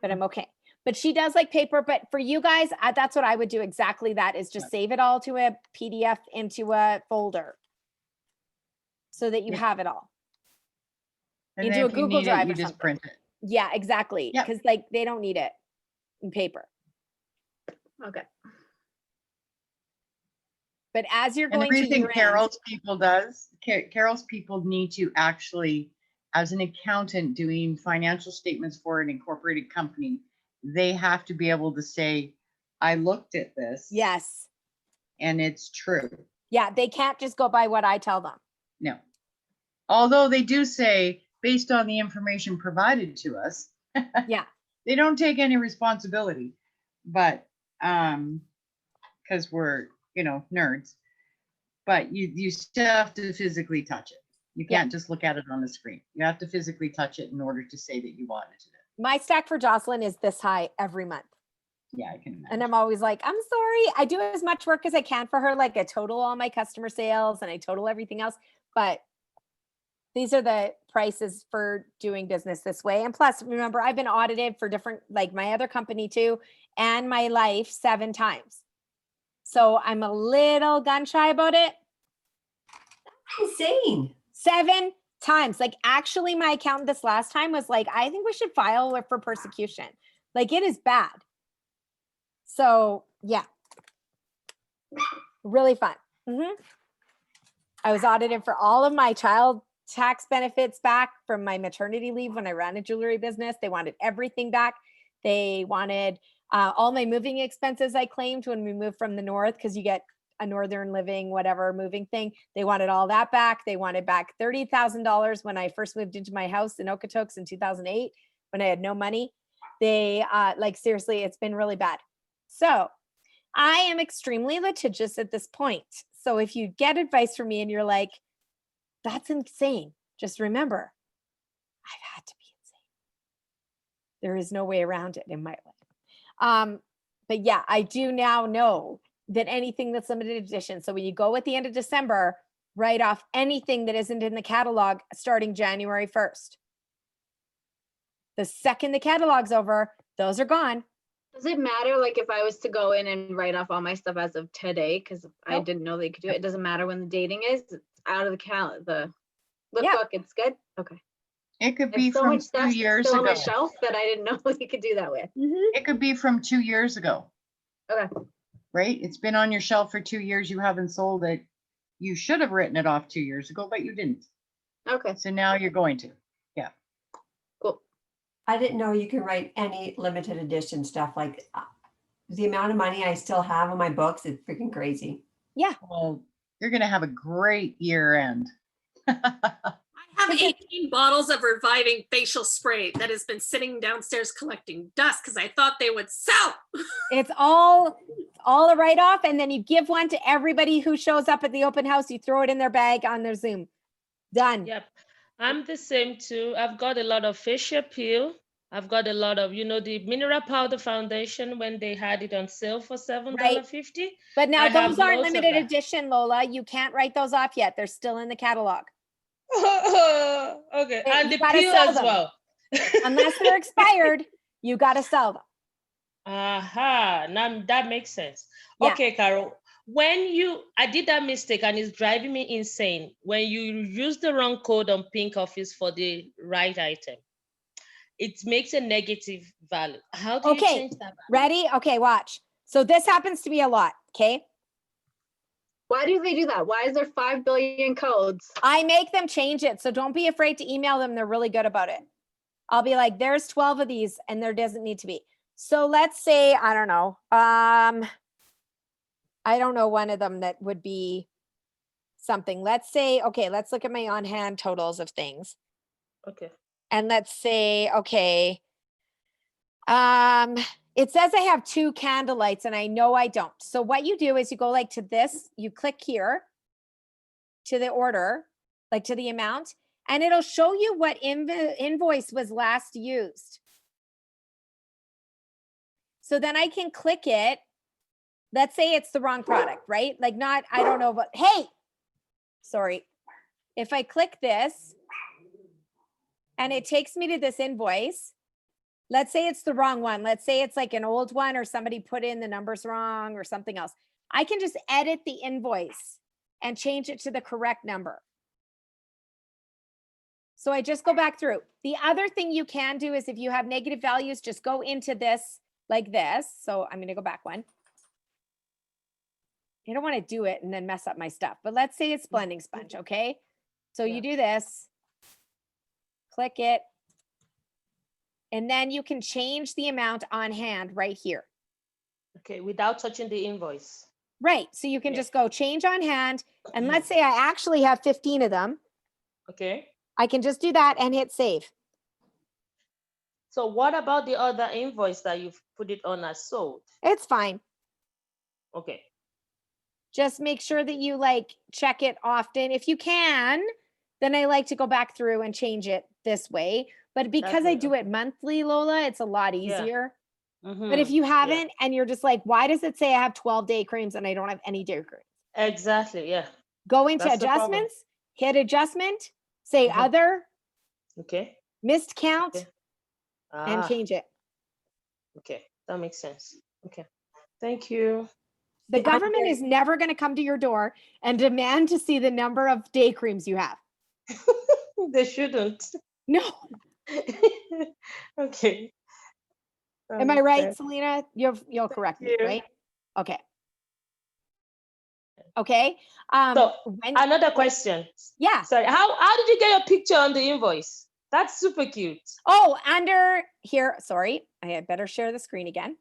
but I'm okay. But she does like paper, but for you guys, that's what I would do. Exactly that is just save it all to a PDF into a folder so that you Yeah. have it all. and Into then a if you Google need Drive it, you or just something. print it. Yeah, exactly. Yep. Because like they don't need it in paper. Okay. But as you're And going to everything year end, Carol's people does, Carol's people need to actually, as an accountant doing financial statements for an incorporated company, they have to be able to say, I looked at this. yes. And it's true. Yeah, they can't just go by what I tell them. No. Although they do say, based on the information provided to us, Yeah. they don't take any responsibility, but, because we're, nerds, but you still have to physically touch it. You Yeah. can't just look at it on the screen. You have to physically touch it in order to say that you audited it. My stack for Jocelyn is this high every month. Yeah, I can imagine. And I'm always like, I'm sorry. I do as much work as I can for her. Like I total all my customer sales and I total everything else. But these are the prices for doing business this way. And plus, remember, I've been audited for different, like my other company too, and my life 7 times. So I'm a little gun shy about it. Insane. 7 times. Like actually my accountant this last time was like, I think we should file for persecution. Like it is bad. So yeah, really fun. I was audited for all of my child tax benefits back from my maternity leave when I ran a jewelry business. They wanted everything back. They wanted all my moving expenses I claimed when we moved from the north, because you get a northern living, whatever moving thing. They wanted all that back. They wanted back $30,000 when I first moved into my house in Okotoks in 2008, when I had no money. They like, seriously, it's been really bad. So I am extremely litigious at this point. So if you get advice from me and you're like, that's insane, just remember, I've had to be insane. There is no way around it in my life. But yeah, I do now know that anything that's limited edition. So when you go at the end of December, write off anything that isn't in the catalog starting January 1st. The second the catalog's over, those are gone. Does it matter, like, if I was to go in and write off all my stuff as of today, because I Nope. didn't know they could do it? It doesn't matter when the dating is. It's out of the Yeah. lookbook. It's good. Okay. It could There's be so from much 2 stuff years still on my ago. shelf that I didn't know you could do that with. It could be from 2 years ago, Okay. right? It's been on your shelf for 2 years. You haven't sold it. You should have written it off 2 years ago, but you didn't. Okay. So now you're going to. Cool. I didn't know you could write any limited edition stuff. Like the amount of money I still have on my books is freaking crazy. Well, you're going to have a great year end. I have 18 bottles of reviving facial spray that has been sitting downstairs collecting dust because I thought they would sell. It's all a write-off, and then you give one to everybody who shows up at the open house. You throw it in their bag on their Zoom. Done. Yep. I'm the same too. I've got a lot of facial peel. I've got a lot of, the mineral powder foundation when they had it on sale for $7.50. But now I have those aren't loads of limited that. edition, Lola. You can't write those off yet. They're still in the catalog. Okay, Hey, and you the gotta peel sell as them. well. Unless they're expired, you got to sell them. Aha, now that makes sense. Yeah. Okay, Carol, I did that mistake and it's driving me insane. When you use the wrong code on Pink Office for the right item, it makes a negative value. How do you Okay, change that value? ready? Okay, watch. So this happens to be a lot, okay? Why do they do that? Why is there 5 billion codes? I make them change it, so don't be afraid to email them. They're really good about it. I'll be like, there's 12 of these and there doesn't need to be. So let's say, I don't know one of them that would be something. Let's say, okay, let's look at my on-hand totals of things. Okay. And let's say, okay, it says I have 2 candle lights and I know I don't. So what you do is you go like to this, you click here to the order, like to the amount, and it'll show you what invoice was last used. So then I can click it. Let's say it's the wrong product, right? Like not, I don't know, but hey, sorry. If I click this and it takes me to this invoice, let's say it's the wrong one. Let's say it's like an old one or somebody put in the numbers wrong or something else. I can just edit the invoice and change it to the correct number. So I just go back through. The other thing you can do is if you have negative values, just go into this like this. So I'm going to go back one. I don't want to do it and then mess up my stuff, but let's say it's blending sponge. Okay. So you do this, click it, and then you can change the amount on hand right here. Okay, without touching the invoice. Right. So you can Yeah. just go change on hand. And let's say I actually have 15 of them. Okay. I can just do that and hit save. So what about the other invoice that you've put it on as sold? It's fine. Okay. Just make sure that you like check it often. If you can, then I like to go back through and change it this way. But because I do it monthly, Lola, it's a lot easier. But if you haven't and you're just like, why does it say I have 12 day creams and I don't have any day creams? Exactly. Yeah. Go into That's the problem. adjustments, hit adjustment, say other, Okay. missed count, Okay. and change it. Okay. That makes sense. Okay. Thank you. The government is never going to come to your door and demand to see the number of day creams you have. They shouldn't. No. Okay. Am I right, Okay. Selena? You'll correct me, you. right? Okay. Okay. So When, another question. yeah. Sorry, how did you get your picture on the invoice? That's super cute. Oh, under here. Sorry, I had better share the screen again.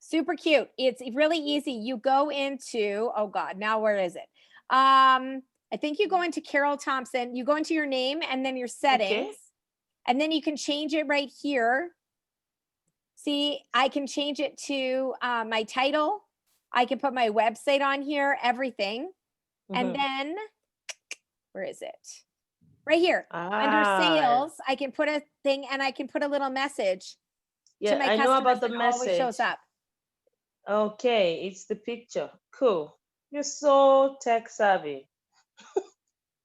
Super cute. It's really easy. You go into, oh God, now where is it? I think you go into Carol Thompson, you go into your name and then your settings, and then you can change it right here. See, I can change it to my title. I can put my website on here, everything. And then, where is it? Right here, under sales, I can put a thing and I can put a little message Yeah, to my I know about the customers that always shows message. up. Okay, it's the picture. Cool. You're so tech savvy.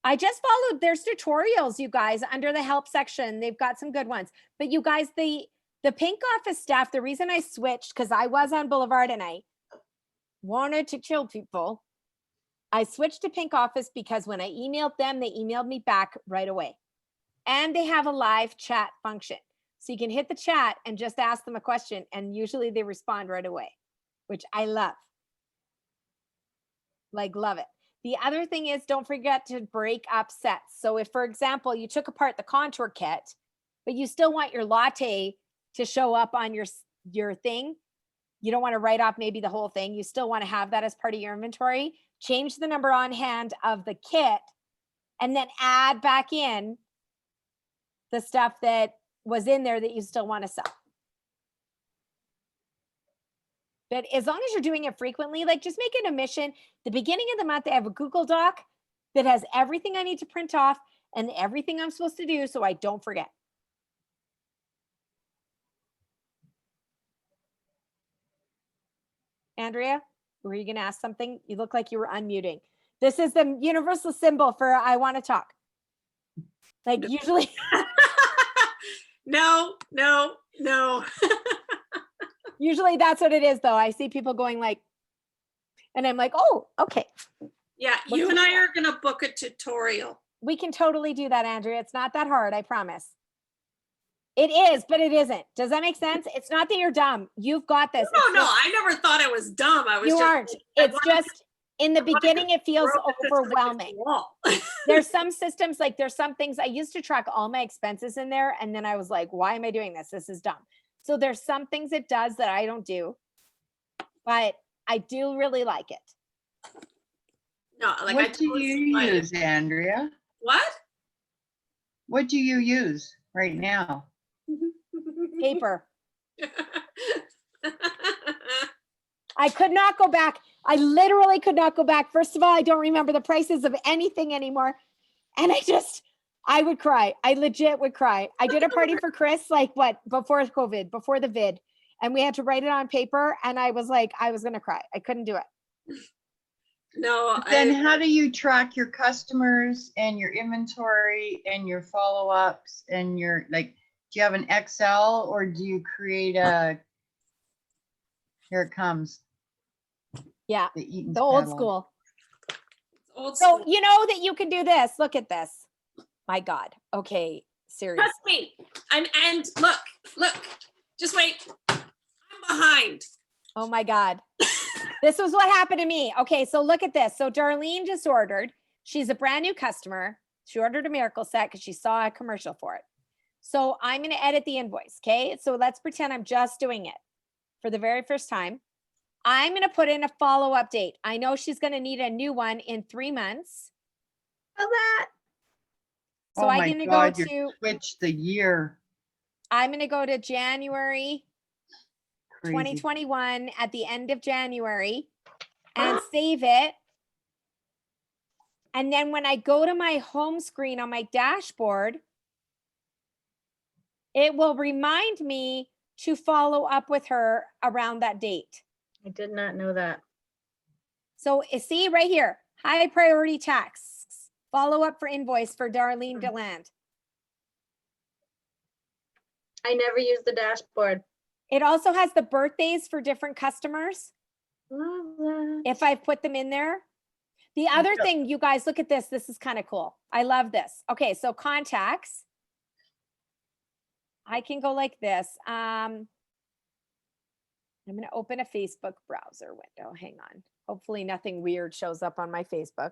I just followed, there's tutorials, you guys, under the help section. They've got some good ones. But you guys, the pink office staff, the reason I switched, because I was on Boulevard and I wanted to kill people. I switched to pink office because when I emailed them, they emailed me back right away. And they have a live chat function. So you can hit the chat and just ask them a question. And usually they respond right away, which I love. Like, love it. The other thing is, don't forget to break up sets. So if, for example, you took apart the contour kit, but you still want your latte to show up on your thing, you don't want to write off maybe the whole thing. You still want to have that as part of your inventory. Change the number on hand of the kit and then add back in the stuff that was in there that you still want to sell. But as long as you're doing it frequently, like just make it a mission. The beginning of the month, I have a Google Doc that has everything I need to print off and everything I'm supposed to do so I don't forget. Andrea, were you going to ask something? You look like you were unmuting. This is the universal symbol for I want to talk. Like usually. No. Usually that's what it is though. I see people going like, and I'm like, oh, okay. Yeah, you and I are gonna book a tutorial. We can totally do that, Andrea. It's not that hard, I promise. It is, but it isn't. Does that make sense? It's not that you're dumb. You've got this. No, I never thought I was dumb. I was you just, aren't. It's just in the beginning, it feels overwhelming. There's some systems, like there's some things I used to track all my expenses in there. And then I was like, why am I doing this? This is dumb. So there's some things it does that I don't do, but I do really like it. No, like What do you use, Andrea? What? What do you use right now? Paper. I could not go back. I literally could not go back. First of all, I don't remember the prices of anything anymore. And I would cry. I legit would cry. I did a party for Chris, like what, before COVID, before the vid. And we had to write it on paper. And I was like, I was going to cry. I couldn't do it. No. But then how do you track your customers and your inventory and your follow-ups and your, like, do you have an Excel or do you create a, here it comes. Yeah, the old school. Old so school. you know that you can do this. Look at this. My God. Okay, seriously. Trust me. And look, just wait. I'm behind. Oh my God. This was what happened to me. Okay, so look at this. So Darlene just ordered. She's a brand new customer. She ordered a miracle set because she saw a commercial for it. So I'm going to edit the invoice. Okay, so let's pretend I'm just doing it for the very first time. I'm going to put in a follow-up date. I know she's going to need a new one in 3 months. How's that? So Oh I'm my going to God, go you to, switched the year. I'm going to go to January Crazy. 2021 at the end of January and save it. And then when I go to my home screen on my dashboard, it will remind me to follow up with her around that date. I did not know that. So see right here, high priority tasks, follow up for invoice for Darlene DeLand. I never use the dashboard. It also has the birthdays for different customers. Love that. If I've put them in there. The other thing, you guys, look at this. This is kind of cool. I love this. Okay, so contacts. I can go like this. I'm going to open a Facebook browser window. Hang on. Hopefully nothing weird shows up on my Facebook.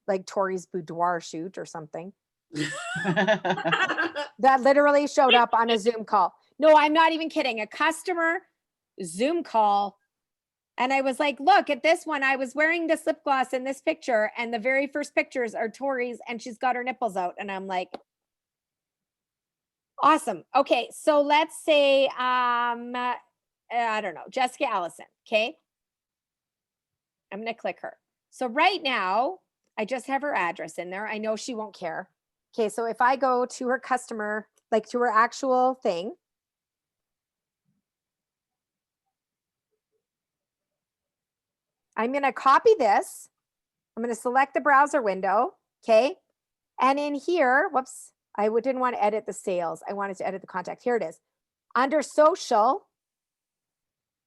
Like Tori's boudoir shoot or something. That literally showed up on a Zoom call. No, I'm not even kidding. A customer Zoom call. And I was like, look at this one. I was wearing this lip gloss in this picture. And the very first pictures are Tori's and she's got her nipples out. And I'm like, awesome. Okay. So let's say, I don't know, Jessica Allison. Okay. I'm going to click her. So right now I just have her address in there. I know she won't care. Okay. So if I go to her customer, like to her actual thing, I'm going to copy this. I'm going to select the browser window. Okay. And in here, whoops, I didn't want to edit the sales. I wanted to edit the contact. Here it is. Under social,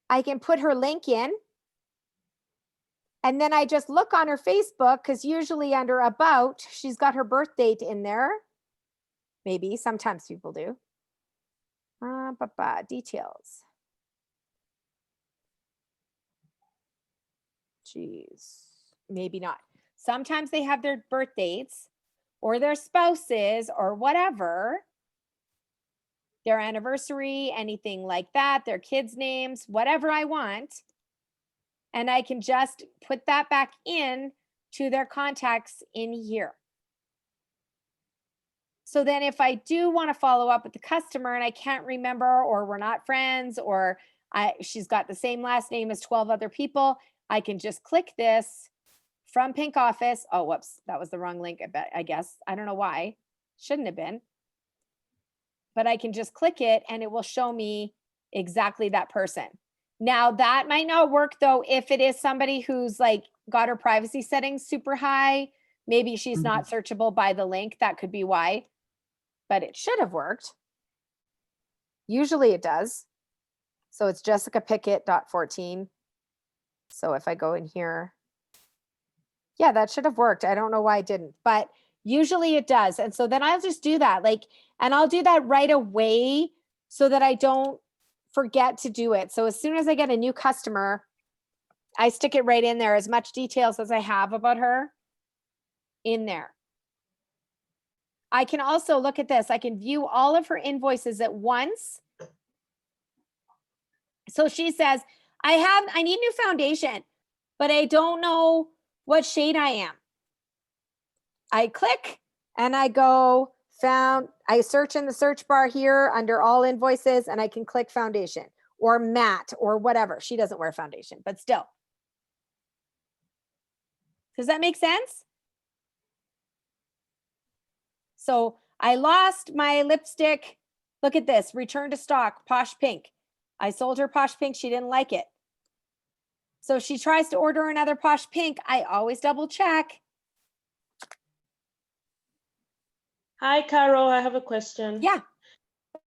I can put her link in. And then I just look on her Facebook because usually under about, she's got her birth date in there. Maybe sometimes people do. Details. Jeez, maybe not. Sometimes they have their birth dates or their spouses or whatever, their anniversary, anything like that, their kids' names, whatever I want. And I can just put that back in to their contacts in here. So then if I do want to follow up with the customer and I can't remember, or we're not friends, or she's got the same last name as 12 other people, I can just click this from Pink Office. Oh, whoops, that was the wrong link, I guess. I don't know why. Shouldn't have been. But I can just click it and it will show me exactly that person. Now that might not work though if it is somebody who's like got her privacy settings super high. Maybe she's not searchable by the link. That could be why. But it should have worked. Usually it does. So it's Jessica Pickett.14. So if I go in here, yeah, that should have worked. I don't know why it didn't, but usually it does. And so then I'll just do that. And I'll do that right away so that I don't forget to do it. So as soon as I get a new customer, I stick it right in there, as much details as I have about her in there. I can also look at this. I can view all of her invoices at once. So she says, I need new foundation, but I don't know what shade I am. I click and I go I search in the search bar here under all invoices and I can click foundation or matte or whatever. She doesn't wear foundation, but still. Does that make sense? So I lost my lipstick. Look at this, return to stock, Posh Pink. I sold her Posh Pink. She didn't like it. So she tries to order another Posh Pink. I always double check. Hi, Carol. I have a question. Yeah.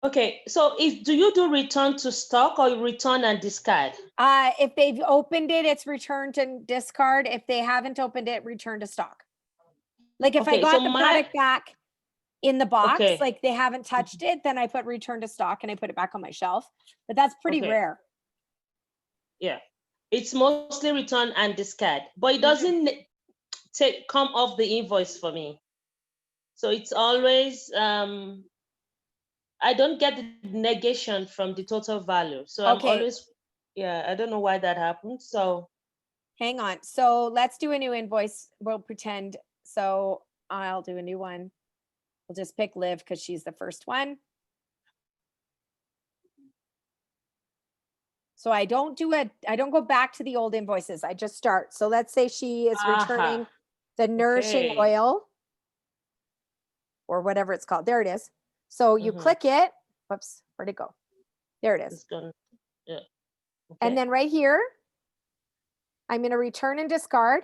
Okay. So do you do return to stock or return and discard? If they've opened it, it's return to discard. If they haven't opened it, return to stock. Like if I got the product back in the box, like they haven't touched it, then I put return to stock and I put it back on my shelf. But that's pretty rare. Yeah. It's mostly return and discard, but it doesn't come off the invoice for me. So it's always, I don't get the negation from the total value. So I'm always, I don't know why that happens. So hang on. So let's do a new invoice. We'll pretend. So I'll do a new one. We'll just pick Liv because she's the first one. So I don't go back to the old invoices. I just start. So let's say she is returning the nourishing oil or whatever it's called. There it is. So you click it. Whoops, where'd it go? There it is. It's gone. Yeah. Okay. And then right here, I'm going to return and discard,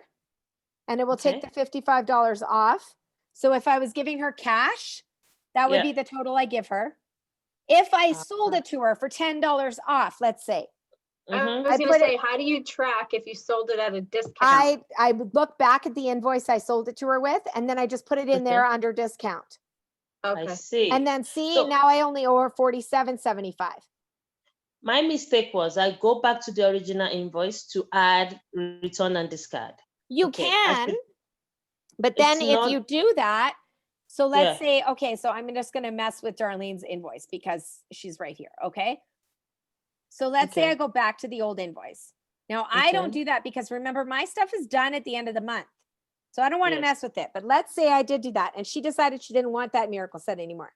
and it will take the $55 off. So if I was giving her cash, that would be the total I give her. If I sold it to her for $10 off, let's say, Mhm. was I gonna put say, it- how do you track if you sold it at a discount? I would look back at the invoice I sold it to her with, and then I just put it in there Okay. under discount. I Okay. see. And then see, So- now I only owe her $47.75. My mistake was I go back to the original invoice to add return and discard. You Okay, I can, should- but then It's if not- you do that, so let's Yeah. say, okay, so I'm just gonna mess with Darlene's invoice because she's right here, okay? So let's say Okay. I go back to the old invoice. Now, I don't Okay. do that because remember, my stuff is done at the end of the month. So I don't want to Yes. mess with it. But let's say I did do that and she decided she didn't want that miracle set anymore.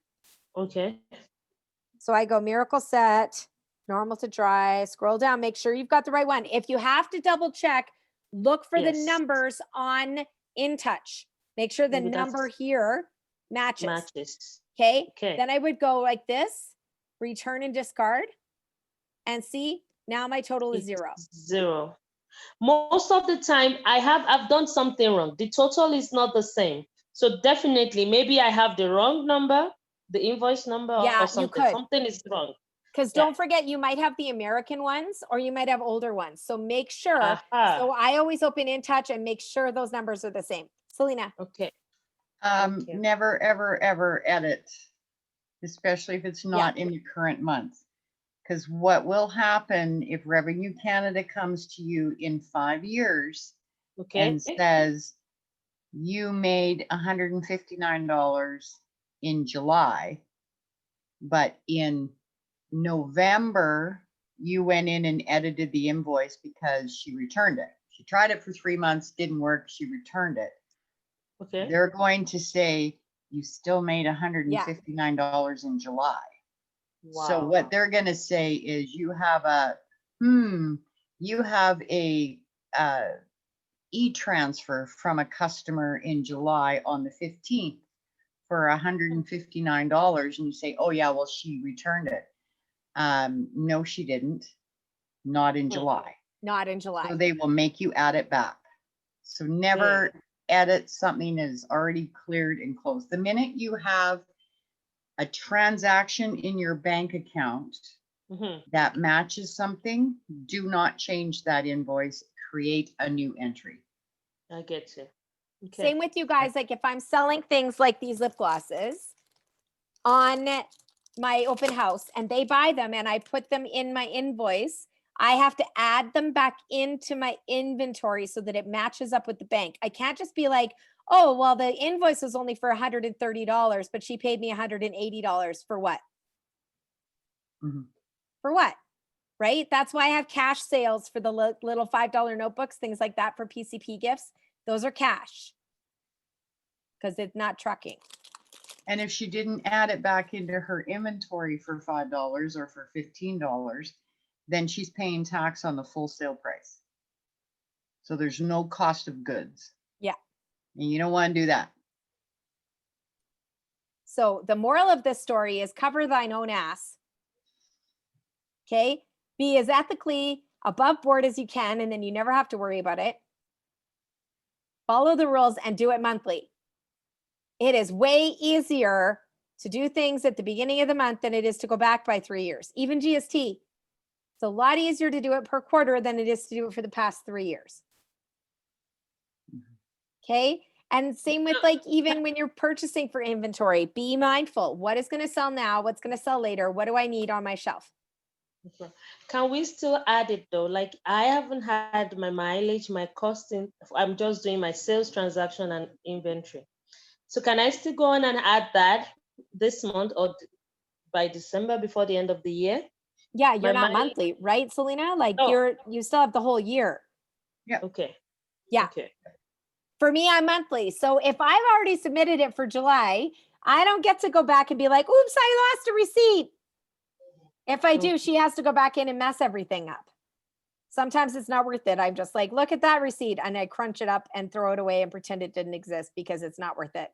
Okay. So I go miracle set, normal to dry, scroll down, make sure you've got the right one. If you have to double check, look for the Yes. numbers on InTouch. Make sure the Maybe that's- number here matches. Matches. Okay. Okay. Then I would go like this, return and discard, and see, now my total is It's 0. 0. Most of the time I've done something wrong. The total is not the same. So definitely maybe I have the wrong number, the invoice number Yeah, or you something. could. Something is wrong. Because Yeah. don't forget, you might have the American ones or you might have older ones. So make sure. Aha. So I always open InTouch and make sure those numbers are the same. Selena. Okay. Thank you. Never, ever, ever edit, especially if it's not in your current month. Because what will happen if Revenue Canada comes to you in 5 years Okay. and says you made $159 in July, but in November you went in and edited the invoice because she returned it. She tried it for 3 months, didn't work, she returned it. Okay. They're going to say you still made $159 in July. So Wow. what they're gonna say is you have a e-transfer from a customer in July on the 15th for $159, and you say, oh yeah, well, she returned it. No, she didn't. Not in July. Not in July. So they will make you add it back. So never edit something that is already cleared and closed. The minute you have a transaction in your bank account Mhm. that matches something, do not change that invoice, create a new entry. I get you. Okay. Same with you guys. Like if I'm selling things like these lip glosses on my open house and they buy them and I put them in my invoice, I have to add them back into my inventory so that it matches up with the bank. I can't just be like, oh, well, the invoice was only for $130, but she paid me $180 for what? Mhm. For what? Right? That's why I have cash sales for the little $5 notebooks, things like that for PCP gifts. Those are cash because it's not trucking. And if she didn't add it back into her inventory for $5 or for $15, then she's paying tax on the full sale price. So there's no cost of goods. Yeah. And you don't want to do that. So the moral of this story is cover thine own ass. Okay. Be as ethically above board as you can, and then you never have to worry about it. Follow the rules and do it monthly. It is way easier to do things at the beginning of the month than it is to go back by 3 years. Even GST. It's a lot easier to do it per quarter than it is to do it for the past 3 years. Okay. And same with like, even when you're purchasing for inventory, be mindful. What is going to sell now? What's going to sell later? What do I need on my shelf? Okay. Can we still add it though? Like I haven't had my mileage, my costing. I'm just doing my sales transaction and inventory. So can I still go on and add that this month or by December before the end of the year? Yeah, you're My not mileage- monthly, right, Selena? Like No. you still have the whole year. Okay. Yeah. Okay. For me, I'm monthly. So if I've already submitted it for July, I don't get to go back and be like, oops, I lost a receipt. If I do, she has to go back in and mess everything up. Sometimes it's not worth it. I'm just like, look at that receipt. And I crunch it up and throw it away and pretend it didn't exist because it's not worth it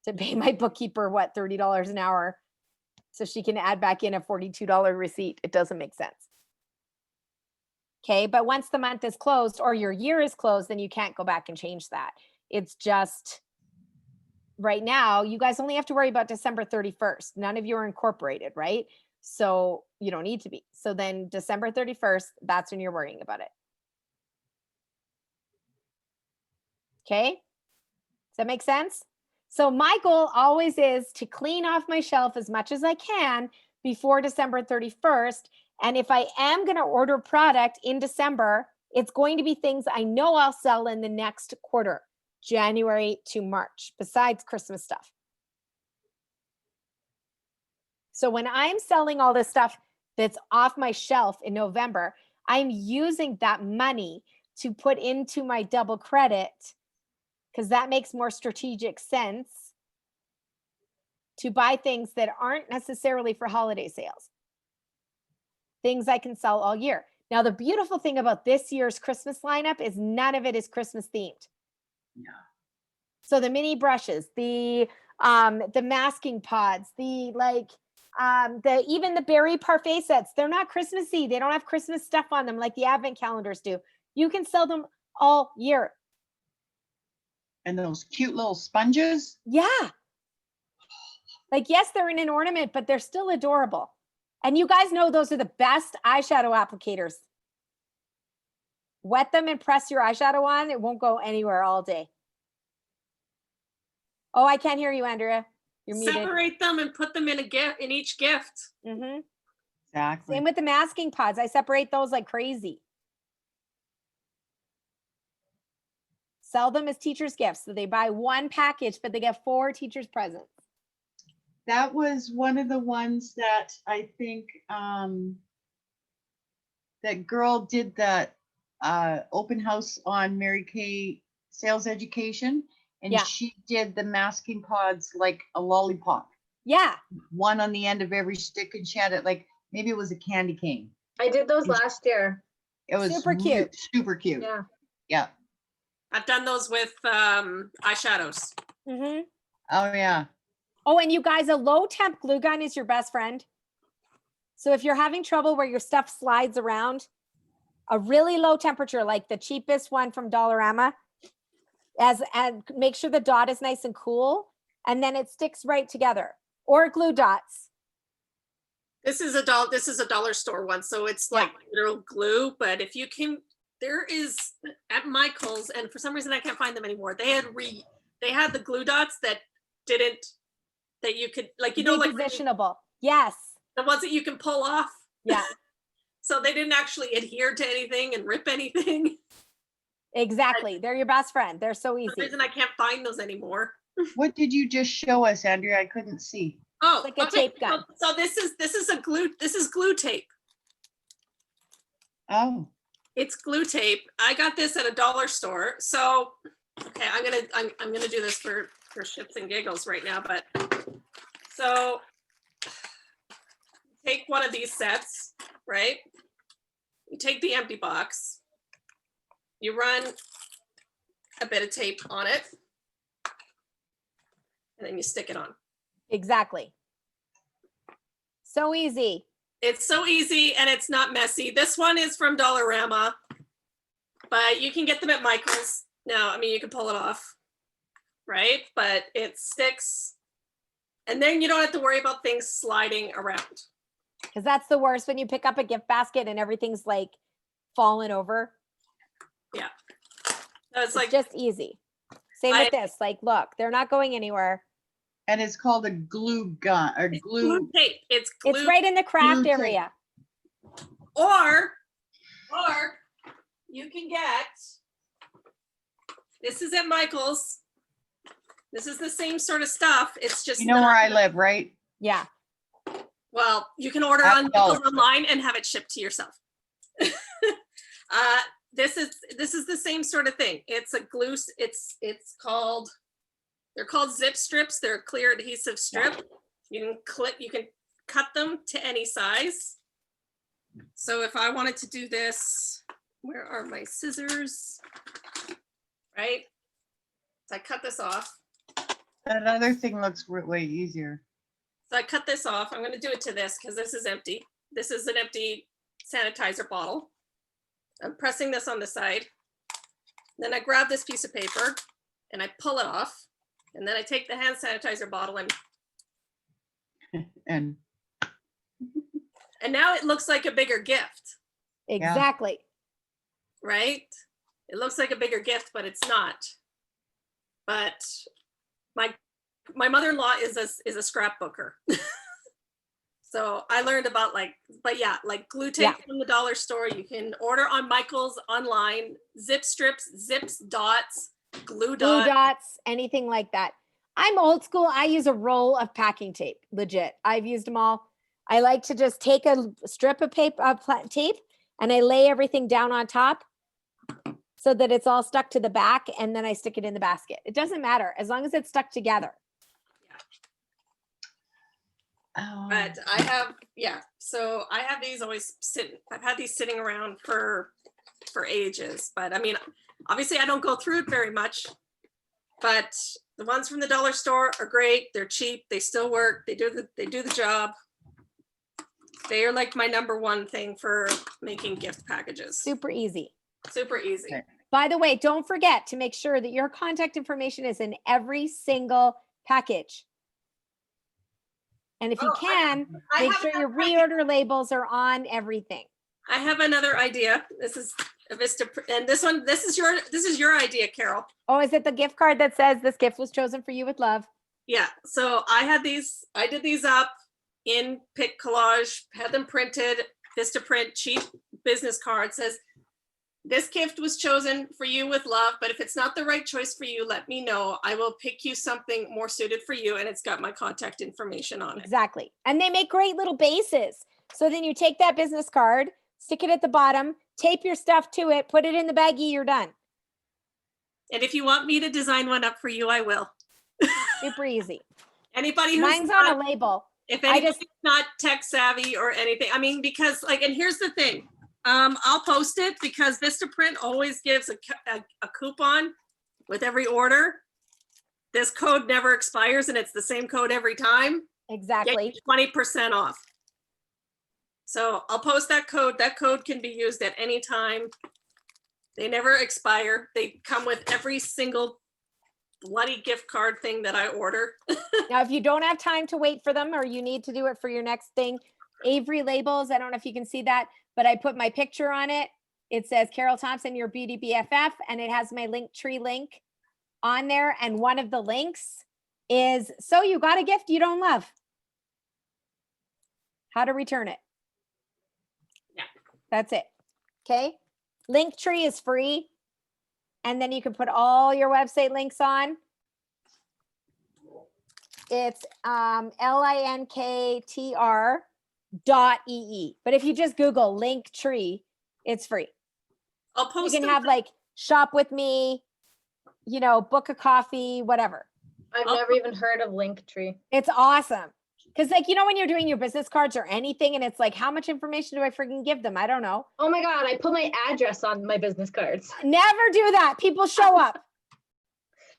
to pay my bookkeeper, what, $30 an hour so she can add back in a $42 receipt. It doesn't make sense. Okay. But once the month is closed or your year is closed, then you can't go back and change that. It's just right now, you guys only have to worry about December 31st. None of you are incorporated, right? So you don't need to be. So then December 31st, that's when you're worrying about it. Okay. Does that make sense? So my goal always is to clean off my shelf as much as I can before December 31st. And if I am going to order product in December, it's going to be things I know I'll sell in the next quarter, January to March, besides Christmas stuff. So when I'm selling all this stuff that's off my shelf in November, I'm using that money to put into my double credit, because that makes more strategic sense, to buy things that aren't necessarily for holiday sales. Things I can sell all year. Now, the beautiful thing about this year's Christmas lineup is none of it is Christmas themed. Yeah. So the mini brushes, the masking pods, even the berry parfait sets, they're not Christmassy. They don't have Christmas stuff on them like the advent calendars do. You can sell them all year. And those cute little sponges. Yeah. Like, yes, they're in an ornament, but they're still adorable. And you guys know those are the best eyeshadow applicators. Wet them and press your eyeshadow on. It won't go anywhere all day. Oh, I can't hear you, Andrea. You're muted. Separate them and put them in a gift, in each gift. Mm-hmm. Exactly. Same with the masking pods. I separate those like crazy. Sell them as teachers' gifts. So they buy one package, but they get 4 teachers' presents. That was one of the ones that I think that girl did that open house on Mary Kay Sales Education, and Yeah. she did the masking pods like a lollipop, Yeah. one on the end of every stick, and she had it like maybe it was a candy cane. I did those last year. It was Super cute. super cute. Yeah. Yeah. I've done those with eyeshadows. Mm-hmm. Oh yeah. Oh, and you guys, a low temp glue gun is your best friend. So if you're having trouble where your stuff slides around, a really low temperature, like the cheapest one from Dollarama, and make sure the dot is nice and cool, and then it sticks right together. Or glue dots. This is a dollar store one, so it's like literal glue. But if you can, there is at Michael's, and for some reason I can't find them anymore. They had the glue dots that you could like like Repositionable. Yes. the ones that you can pull off. Yeah. So they didn't actually adhere to anything and rip anything. Exactly. They're your best friend. They're so For easy. some reason I can't find those anymore. What did you just show us, Andrea? I couldn't see. Oh, Like a tape gun. So this is glue tape. Oh. It's glue tape. I got this at a dollar store. So okay, I'm gonna do this for shits and giggles right now, but so take one of these sets, right? You take the empty box, you run a bit of tape on it, and then you stick it on. Exactly. So easy. It's so easy and it's not messy. This one is from Dollarama, but you can get them at Michael's. Now, I mean, you can pull it off, right? But it sticks, and then you don't have to worry about things sliding around. Because that's the worst when you pick up a gift basket and everything's like falling over. Yeah. So it's It's like just easy. Same with this. Like, look, they're not going anywhere. And it's called a glue gun or glue tape. It's glue. It's right in the craft glue tape. area. Or you can get, this is at Michael's. This is the same sort of stuff. It's just You know where I live, right? Yeah. Well, you can order At on Dollar Michael's online and have it shipped to yourself. This is the same sort of thing. It's a glue. It's called. They're called zip strips. They're a clear adhesive strip. You can cut them to any size. So if I wanted to do this, where are my scissors? Right. So I cut this off. That other thing looks way easier. So I cut this off. I'm going to do it to this because this is empty. This is an empty sanitizer bottle. I'm pressing this on the side. Then I grab this piece of paper and I pull it off. And then I take the hand sanitizer bottle and And And now it looks like a bigger gift, Exactly. right? It looks like a bigger gift, but it's not. But my mother-in-law is a scrapbooker. So I learned about like glue tape from the dollar store. You can order on Michael's online, zip strips, zips, dots, glue dots, anything like that. I'm old school. I use a roll of packing tape. Legit. I've used them all. I like to just take a strip of tape and I lay everything down on top so that it's all stuck to the back, and then I stick it in the basket. It doesn't matter as long as it's stuck together. But I have, so I have these always sitting, I've had these sitting around for ages, but I mean, obviously I don't go through it very much, but the ones from the dollar store are great. They're cheap. They still work. They do the job. They are like my number one thing for making gift packages. Super easy. Super easy. Okay. By the way, don't forget to make sure that your contact information is in every single package. And if you can, make sure your reorder labels are on everything. I have another idea. This is a Vista, and this is your idea, Carol. Oh, is it the gift card that says this gift was chosen for you with love? Yeah. So I did these up in Pic Collage, had them printed, Vista print, cheap business card, says, this gift was chosen for you with love, but if it's not the right choice for you, let me know. I will pick you something more suited for you. And it's got my contact information on it. Exactly. And they make great little bases. So then you take that business card, stick it at the bottom, tape your stuff to it, put it in the baggie, you're done. And if you want me to design one up for you, I will. Super easy. Anybody who's Mine's on a label. If anybody's not tech savvy or anything, I mean, because like, and here's the thing. I'll post it because Vistaprint always gives a coupon with every order. This code never expires and it's the same code every time. Exactly. 20% off. So I'll post that code. That code can be used at any time. They never expire. They come with every single bloody gift card thing that I order. Now, if you don't have time to wait for them or you need to do it for your next thing, Avery Labels, I don't know if you can see that, but I put my picture on it. It says Carol Thompson, your beauty BFF, and it has my Linktree link on there. And one of the links is, so you got a gift you don't love. How to return it. Yeah. That's it. Okay. Linktree is free. And then you can put all your website links on. It's linktr.ee. But if you just Google Linktree, it's free. I'll post You can have like shop with me, you know, book a coffee, whatever. I've never even heard of Linktree. It's awesome. Because like, you know, when you're doing your business cards or anything and it's like, how much information do I freaking give them? I don't know. Oh my God, I put my address on my business cards. Never do that. People show up.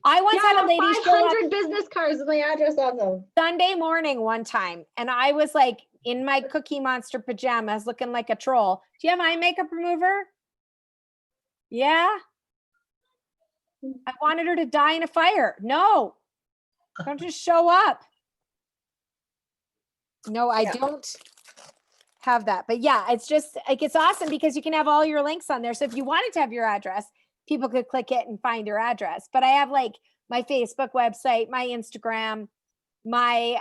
I once had a lady show up 500 business cards with my address on them. Sunday morning one time. And I was like in my Cookie Monster pajamas looking like a troll. Do you have eye makeup remover? Yeah. I wanted her to die in a fire. No. Don't just show up. No, I don't have that. But yeah, it's just like, it's awesome because you can have all your links on there. So if you wanted to have your address, people could click it and find your address. But I have like my Facebook website, my Instagram, my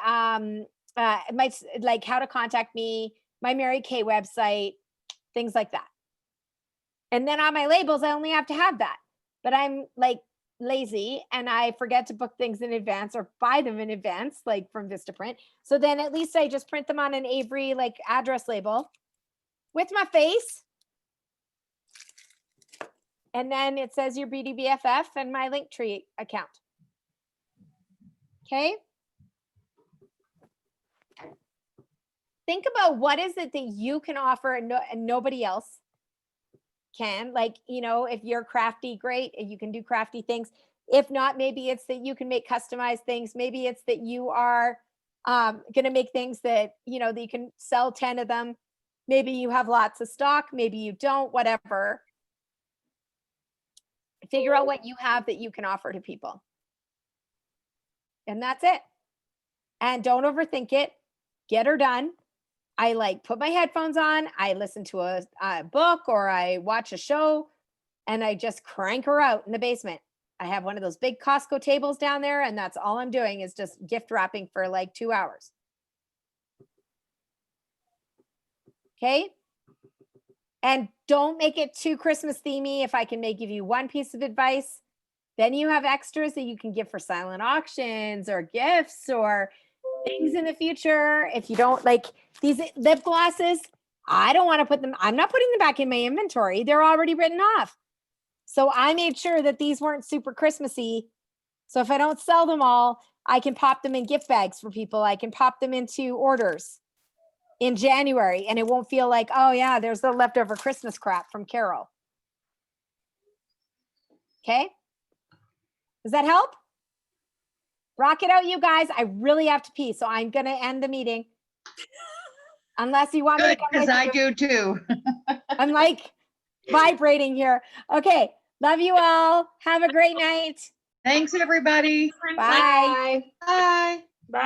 my like how to contact me, my Mary Kay website, things like that. And then on my labels, I only have to have that. But I'm like lazy and I forget to book things in advance or buy them in advance, like from Vistaprint. So then at least I just print them on an Avery like address label with my face. And then it says your beauty BFF and my Linktree account. Okay. Think about what is it that you can offer and nobody else can. Like, you know, if you're crafty, great, you can do crafty things. If not, maybe it's that you can make customized things. Maybe it's that you are going to make things that, you know, that you can sell 10 of them. Maybe you have lots of stock. Maybe you don't, whatever. Figure out what you have that you can offer to people. And that's it. And don't overthink it. Get her done. I like put my headphones on, I listen to a book or I watch a show and I just crank her out in the basement. I have one of those big Costco tables down there and that's all I'm doing is just gift wrapping for like 2 hours. Okay. And don't make it too Christmas themey. If I can give you one piece of advice, then you have extras that you can give for silent auctions or gifts or things in the future. If you don't like these lip glosses, I don't want to put them, I'm not putting them back in my inventory. They're already written off. So I made sure that these weren't super Christmassy. So if I don't sell them all, I can pop them in gift bags for people. I can pop them into orders in January and it won't feel like, oh yeah, there's the leftover Christmas crap from Carol. Okay. Does that help? Rock it out, you guys. I really have to pee, so I'm going to end the meeting. Unless you want me to Good, come because with I you. do too. I'm like vibrating here. Okay. Love you all. Have a great night. Thanks, everybody. Bye. Bye. Bye.